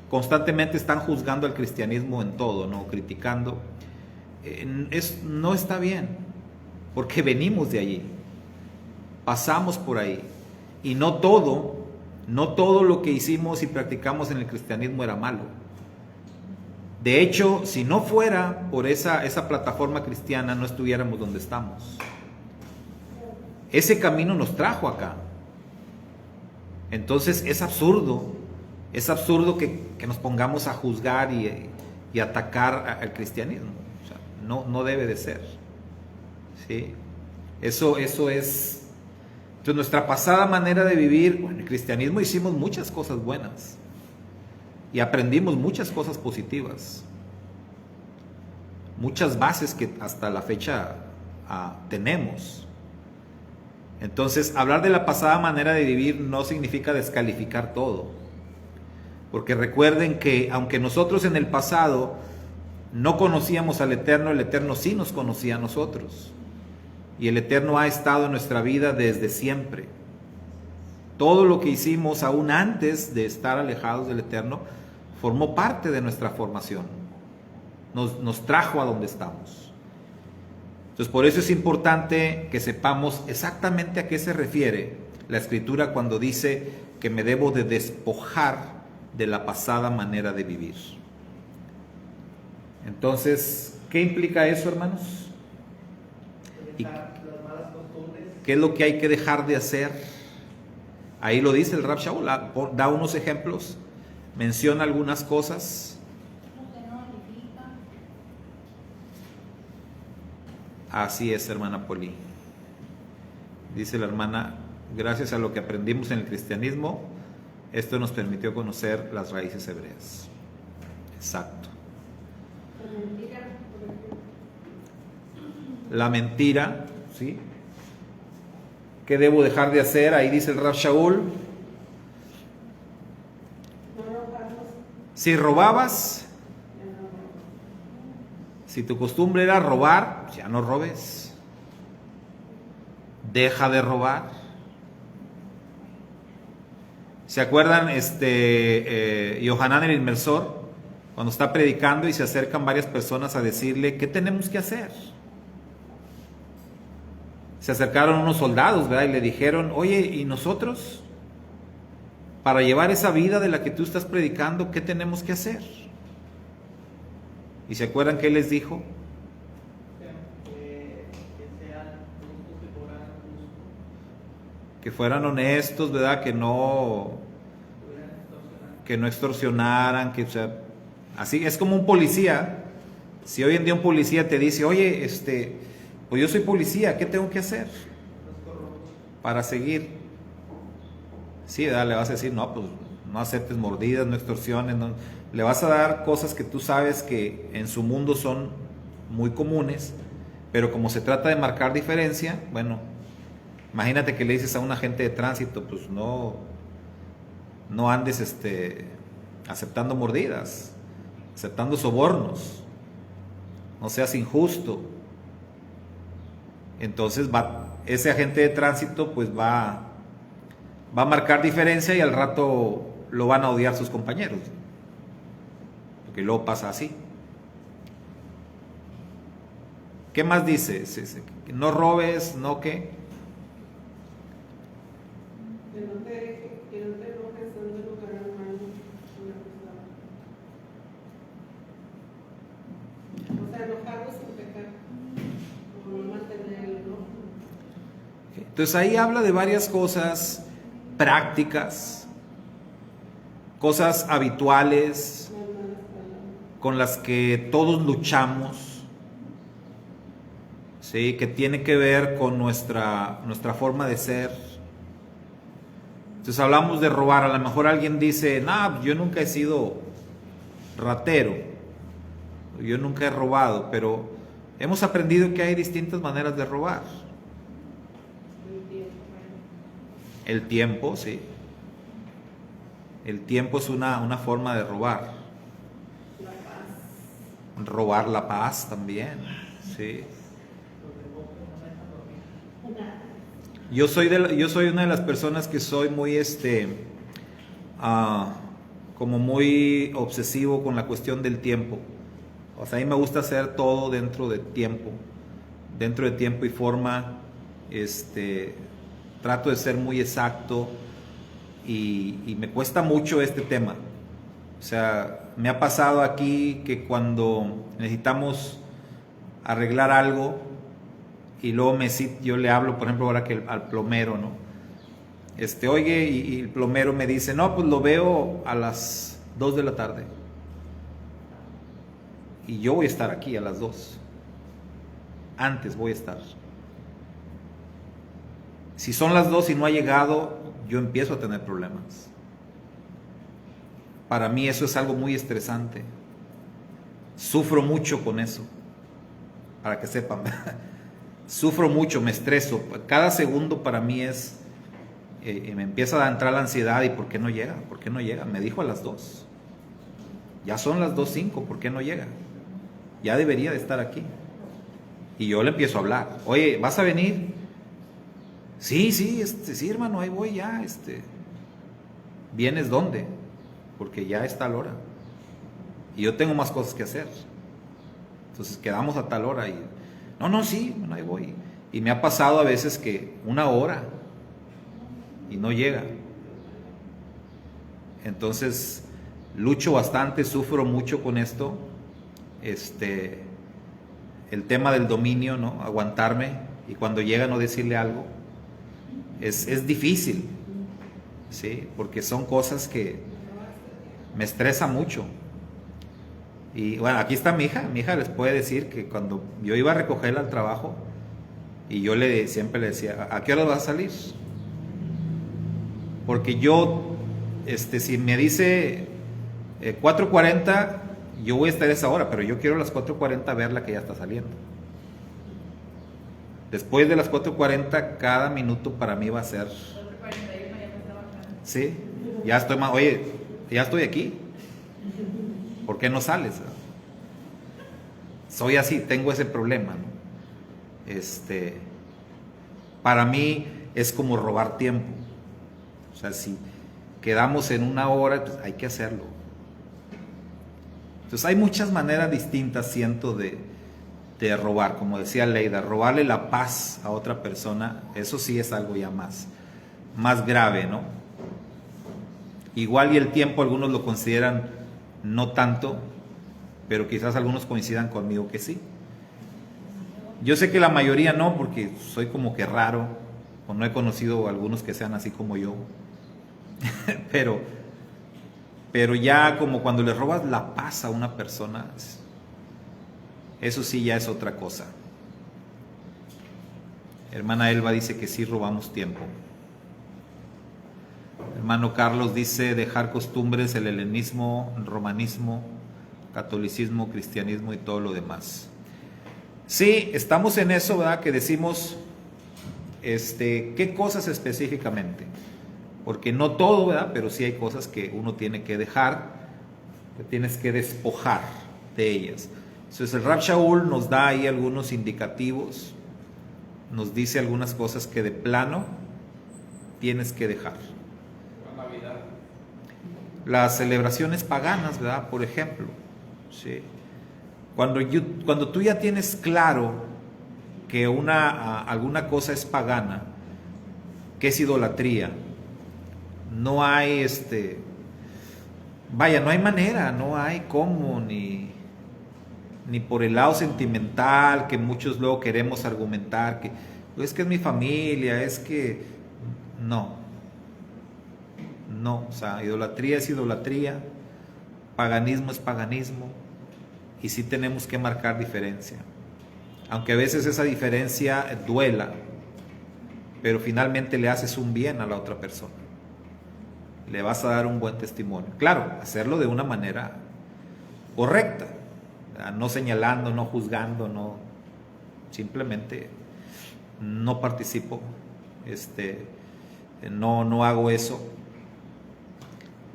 constantemente están juzgando al cristianismo en todo, ¿no? Criticando. No está bien, porque venimos de allí, pasamos por ahí, y no todo lo que hicimos y practicamos en el cristianismo era malo. De hecho, si no fuera por esa plataforma cristiana, no estuviéramos donde estamos. Ese camino nos trajo acá. Entonces es absurdo que nos pongamos a juzgar y atacar al cristianismo. O sea, no debe de ser, ¿sí? Eso es. Entonces, nuestra pasada manera de vivir, en el cristianismo hicimos muchas cosas buenas y aprendimos muchas cosas positivas, muchas bases que hasta la fecha tenemos. Entonces, hablar de la pasada manera de vivir no significa descalificar todo, porque recuerden que aunque nosotros en el pasado no conocíamos al Eterno, el Eterno sí nos conocía a nosotros, y el Eterno ha estado en nuestra vida desde siempre. Todo lo que hicimos aún antes de estar alejados del Eterno formó parte de nuestra formación, nos trajo a donde estamos. Entonces, por eso es importante que sepamos exactamente a qué se refiere la Escritura cuando dice que me debo de despojar de la pasada manera de vivir. Entonces, ¿qué implica eso, hermanos? ¿Y Las malas costumbres. qué es lo que hay que dejar de hacer? Ahí lo dice el Rav Shaul, da unos ejemplos, menciona algunas cosas. Así es, hermana Poli. Dice la hermana, gracias a lo que aprendimos en el cristianismo, esto nos permitió conocer las raíces hebreas. Exacto. La mentira, ¿sí? ¿Qué debo dejar de hacer? Ahí dice el Rav Shaul. Si robabas, si tu costumbre era robar, ya no robes. Deja de robar. ¿Se acuerdan Yohanan el Inmersor? Cuando está predicando y se acercan varias personas a decirle, ¿qué tenemos que hacer? Se acercaron unos soldados, ¿verdad? Y le dijeron, oye, ¿y nosotros? Para llevar esa vida de la que tú estás predicando, ¿qué tenemos que hacer? ¿Y se acuerdan qué les dijo? Que fueran honestos, ¿verdad? Que no extorsionaran, o sea, así es como un policía. Si hoy en día un policía te dice, oye, pues yo soy policía, ¿qué tengo que hacer para seguir? Sí, ¿verdad? Le vas a decir, no, pues no aceptes mordidas, no extorsiones, no. Le vas a dar cosas que tú sabes que en su mundo son muy comunes, pero como se trata de marcar diferencia, bueno, imagínate que le dices a un agente de tránsito, pues no andes aceptando mordidas, aceptando sobornos, no seas injusto. Entonces ese agente de tránsito pues va va a marcar diferencia y al rato lo van a odiar sus compañeros. Porque luego pasa así. ¿Qué más dice? No robes, no qué. Que no te enojes en un lugar hermano una persona. O sea, enojarnos sin pecar. Como no mantener el enojo. Entonces ahí habla de varias cosas prácticas, cosas habituales con las que todos luchamos, ¿sí? Que tiene que ver con nuestra forma de ser. Entonces hablamos de robar, a lo mejor alguien dice, no, yo nunca he sido ratero, yo nunca he robado, pero hemos aprendido que hay distintas maneras de robar. El tiempo, sí. El tiempo es una forma de robar. La paz. Robar la paz también, sí. Yo soy una de las personas que soy muy como muy obsesivo con la cuestión del tiempo. O sea, a mí me gusta hacer todo dentro de tiempo y forma. Trato de ser muy exacto y me cuesta mucho este tema. O sea, me ha pasado aquí que cuando necesitamos arreglar algo y luego yo le hablo, por ejemplo, ahora que al plomero, ¿no? Oye, y el plomero me dice, no, pues lo veo a las 2 de la tarde. Y yo voy a estar aquí a las 2. Antes voy a estar. Si son las 2 y no ha llegado, yo empiezo a tener problemas. Para mí eso es algo muy estresante. Sufro mucho con eso. Para que sepan. Sufro mucho, me estreso. Cada segundo para mí me empieza a entrar la ansiedad. ¿Y por qué no llega? ¿Por qué no llega? Me dijo a las 2. Ya son las 2:05, ¿por qué no llega? Ya debería de estar aquí. Y yo le empiezo a hablar. Oye, ¿vas a venir? Sí, sí, hermano, ahí voy ya, ¿Vienes dónde? Porque ya es tal hora. Y yo tengo más cosas que hacer. Entonces quedamos a tal hora y... No, sí, bueno, ahí voy. Y me ha pasado a veces que 1 hora y no llega. Entonces, lucho bastante, sufro mucho con esto. El tema del dominio, ¿no? Aguantarme y cuando llega no decirle algo. Es difícil, ¿sí? Porque son cosas que me estresa mucho. Y bueno, aquí está mi hija les puede decir que cuando yo iba a recogerla al trabajo y yo siempre le decía, ¿a qué hora vas a salir? Porque yo, si me dice 4:40, yo voy a estar a esa hora, pero yo quiero a las 4:40 verla que ya está saliendo. Después de las 4:40, cada minuto para mí va a ser... 4:41 ya está trabajando. Sí, ya estoy más... Oye, ya estoy aquí. ¿Por qué no sales? Soy así, tengo ese problema, ¿no? Para mí es como robar tiempo. O sea, si quedamos en 1 hora, pues hay que hacerlo. Entonces hay muchas maneras distintas, siento, de robar, como decía Leida, robarle la paz a otra persona, eso sí es algo ya más grave, ¿no? Igual y el tiempo algunos lo consideran no tanto, pero quizás algunos coincidan conmigo que sí. Yo sé que la mayoría no, porque soy como que raro, o no he conocido a algunos que sean así como yo, pero ya como cuando le robas la paz a una persona, eso sí ya es otra cosa. Hermana Elba dice que sí robamos tiempo. Hermano Carlos dice dejar costumbres, el helenismo, romanismo, catolicismo, cristianismo y todo lo demás. Sí, estamos en eso, ¿verdad? Que decimos, ¿qué cosas específicamente? Porque no todo, ¿verdad? Pero sí hay cosas que uno tiene que dejar, que tienes que despojar de ellas. Entonces el Rab Shaul nos da ahí algunos indicativos, nos dice algunas cosas que de plano tienes que dejar. las celebraciones paganas, ¿verdad? Por ejemplo, ¿sí? Cuando tú ya tienes claro que alguna cosa es pagana, que es idolatría, no hay no hay manera, no hay cómo, ni por el lado sentimental que muchos luego queremos argumentar, que es que es mi familia, es que no, o sea, idolatría es idolatría, paganismo es paganismo, y sí tenemos que marcar diferencia, aunque a veces esa diferencia duela, pero finalmente le haces un bien a la otra persona, le vas a dar un buen testimonio. Claro, hacerlo de una manera correcta, no señalando, no juzgando, no, simplemente no participo, no hago eso.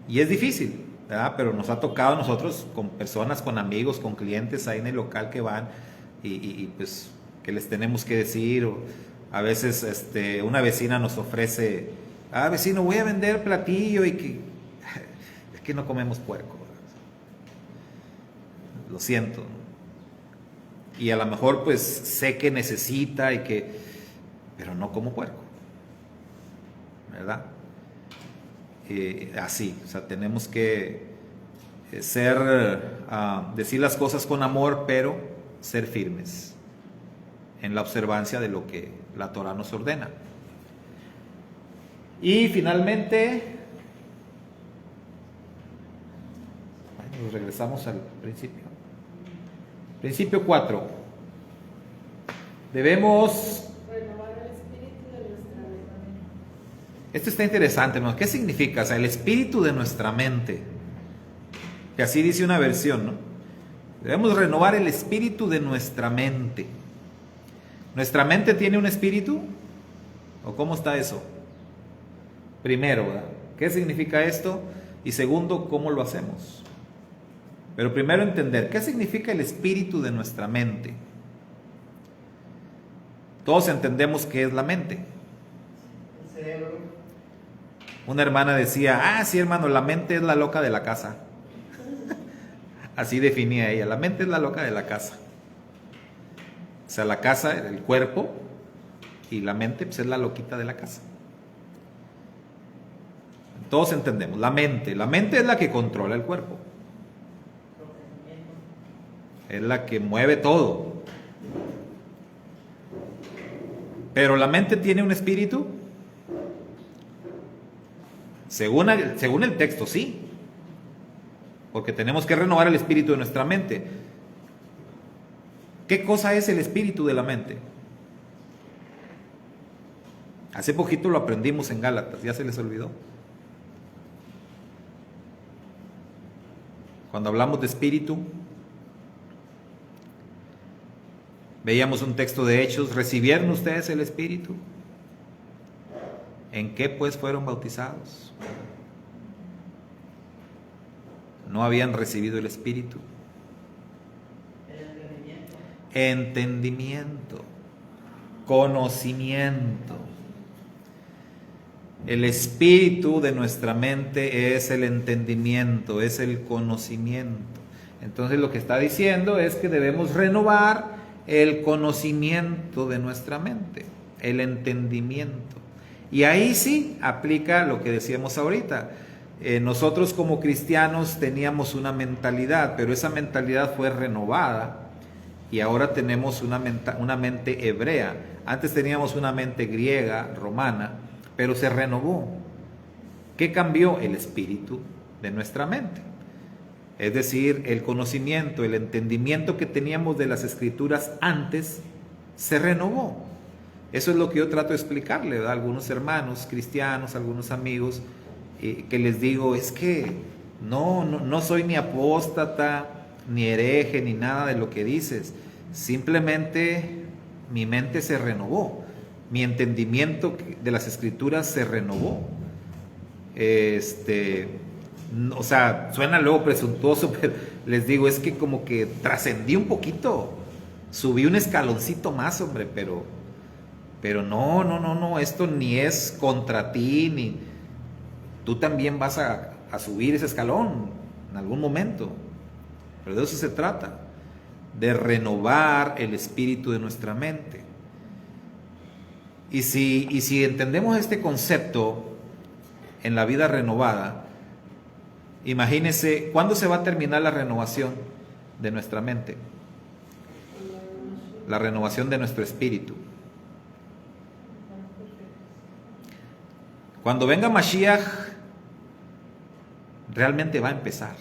Y es difícil, ¿verdad? Pero nos ha tocado a nosotros con personas, con amigos, con clientes ahí en el local que van y pues que les tenemos que decir, o a veces una vecina nos ofrece, vecino, voy a vender platillo y que es que no comemos puerco, lo siento, y a lo mejor pues sé que necesita pero no como puerco, ¿verdad? Así, o sea, tenemos que decir las cosas con amor, pero ser firmes en la observancia de lo que la Torah nos ordena. Y finalmente, nos regresamos al principio. Principio 4. Debemos renovar el espíritu de nuestra mente. Esto está interesante, ¿no? ¿Qué significa? O sea, el espíritu de nuestra mente. Que así dice una versión, ¿no? Debemos renovar el espíritu de nuestra mente. ¿Nuestra mente tiene un espíritu? ¿O cómo está eso? Primero, ¿verdad? ¿Qué significa esto? Y segundo, ¿cómo lo hacemos? Pero primero entender, ¿qué significa el espíritu de nuestra mente? Todos entendemos qué es la mente. El cerebro. Una hermana decía, sí hermano, la mente es la loca de la casa. Así definía ella, la mente es la loca de la casa. O sea, la casa, el cuerpo, y la mente pues es la loquita de la casa. Todos entendemos, la mente es la que controla el cuerpo. Es la que mueve todo. Pero la mente tiene un espíritu. Según el texto, sí. Porque tenemos que renovar el espíritu de nuestra mente. ¿Qué cosa es el espíritu de la mente? Hace poquito lo aprendimos en Gálatas, ¿ya se les olvidó? Cuando hablamos de espíritu, veíamos un texto de Hechos, ¿recibieron ustedes el espíritu? ¿En qué pues fueron bautizados? No habían recibido el espíritu. Entendimiento, conocimiento. El espíritu de nuestra mente es el entendimiento, es el conocimiento. Entonces lo que está diciendo es que debemos renovar el conocimiento de nuestra mente, el entendimiento. Y ahí sí aplica lo que decíamos ahorita. Nosotros como cristianos teníamos una mentalidad, pero esa mentalidad fue renovada y ahora tenemos una mente hebrea. Antes teníamos una mente griega, romana, pero se renovó. ¿Qué cambió? El espíritu de nuestra mente. Es decir, el conocimiento, el entendimiento que teníamos de las escrituras antes se renovó. Eso es lo que yo trato de explicarle, ¿verdad? A algunos hermanos cristianos, a algunos amigos, que les digo, es que no soy ni apóstata, ni hereje, ni nada de lo que dices. Simplemente mi mente se renovó, mi entendimiento de las escrituras se renovó. O sea, suena luego presuntuoso, pero les digo, es que como que trascendí un poquito, subí un escaloncito más, hombre, pero no, esto ni es contra ti, ni tú también vas a a subir ese escalón en algún momento. Pero de eso se trata, de renovar el espíritu de nuestra mente. Y si entendemos este concepto en la vida renovada, imagínense, ¿cuándo se va a terminar la renovación de nuestra mente? La renovación de nuestro espíritu. Cuando venga Mashiach, realmente va a empezar.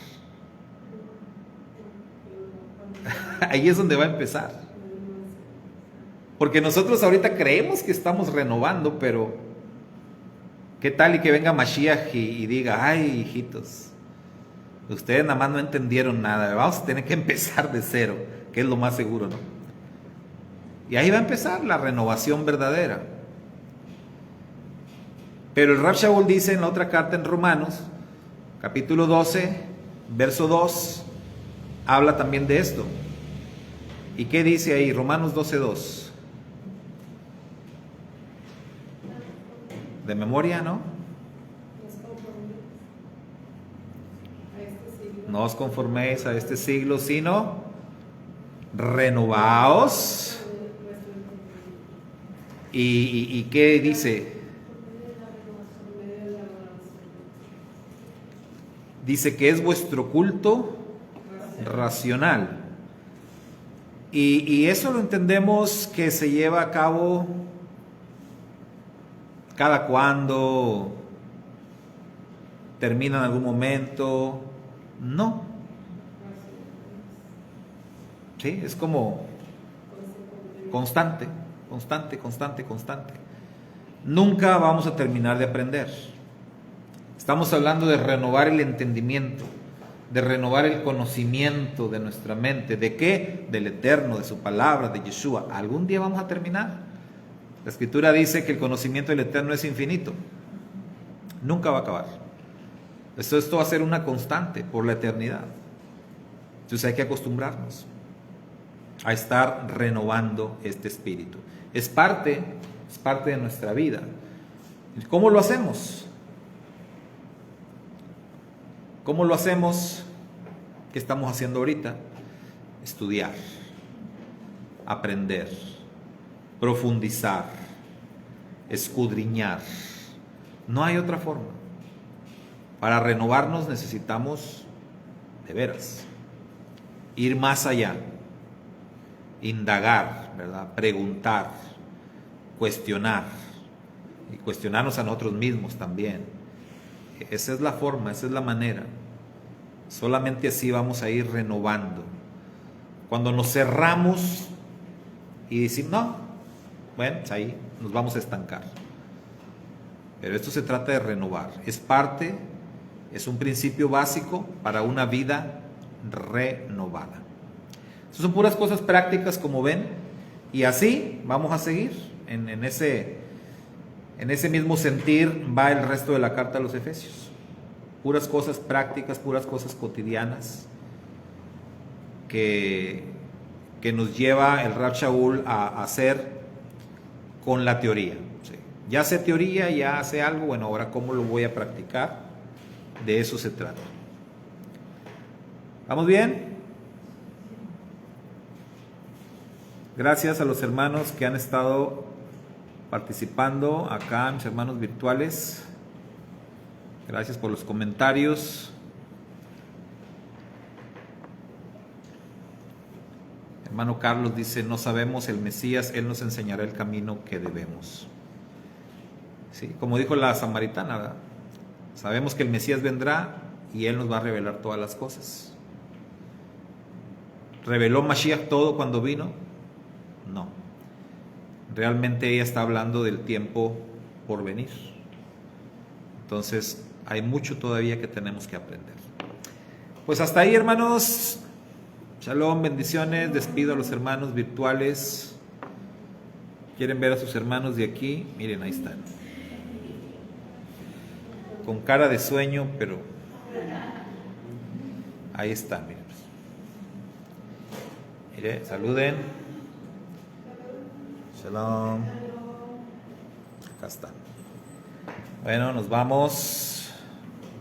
Ahí es donde va a empezar. Porque nosotros ahorita creemos que estamos renovando, pero ¿qué tal y que venga Mashiach y diga, ay, hijitos, ustedes nada más no entendieron nada, vamos a tener que empezar de cero, que es lo más seguro, ¿no? Y ahí va a empezar la renovación verdadera. Pero el Rav Shaul dice en la otra carta en Romanos, capítulo 12, verso 2, habla también de esto. ¿Y qué dice ahí? Romanos 12:2. De memoria, ¿no? No os conforméis a este siglo, sino renovaos. ¿Y qué dice? Dice que es vuestro culto racional. Y eso lo entendemos que se lleva a cabo cada cuando, termina en algún momento. No. Sí, es como constante. Nunca vamos a terminar de aprender. Estamos hablando de renovar el entendimiento, de renovar el conocimiento de nuestra mente. ¿De qué? Del Eterno, de su palabra, de Yeshua. ¿Algún día vamos a terminar? La Escritura dice que el conocimiento del Eterno es infinito. Nunca va a acabar. Esto va a ser una constante por la eternidad. Entonces hay que acostumbrarnos a estar renovando este espíritu. Es parte de nuestra vida. ¿Cómo lo hacemos? ¿Cómo lo hacemos? ¿Qué estamos haciendo ahorita? Estudiar, aprender, profundizar, escudriñar. No hay otra forma. Para renovarnos necesitamos, de veras, ir más allá, indagar, ¿verdad? Preguntar, cuestionar, y cuestionarnos a nosotros mismos también. Esa es la forma, esa es la manera. Solamente así vamos a ir renovando. Cuando nos cerramos y decimos, no, bueno, ahí nos vamos a estancar. Pero esto se trata de renovar. Es un principio básico para una vida renovada. Estas son puras cosas prácticas, como ven, y así vamos a seguir en ese mismo sentir va el resto de la carta a los Efesios. Puras cosas prácticas, puras cosas cotidianas que nos lleva el Rav Shaul a hacer con la teoría. ¿Sí? Ya sé teoría, ya sé algo, bueno, ahora ¿cómo lo voy a practicar? De eso se trata. ¿Vamos bien? Gracias a los hermanos que han estado participando acá, mis hermanos virtuales. Gracias por los comentarios. Hermano Carlos dice, no sabemos el Mesías, Él nos enseñará el camino que debemos. Sí, como dijo la samaritana, ¿verdad? Sabemos que el Mesías vendrá y Él nos va a revelar todas las cosas. ¿Reveló Mashiach todo cuando vino? No. Realmente ella está hablando del tiempo por venir. Entonces, hay mucho todavía que tenemos que aprender. Pues hasta ahí, hermanos. Shalom, bendiciones. Despido a los hermanos virtuales. ¿Quieren ver a sus hermanos de aquí? Miren, ahí están. Con cara de sueño, pero ahí están, miren. Mire, saluden. Shalom. Acá están. Bueno, nos vamos.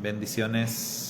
Bendiciones.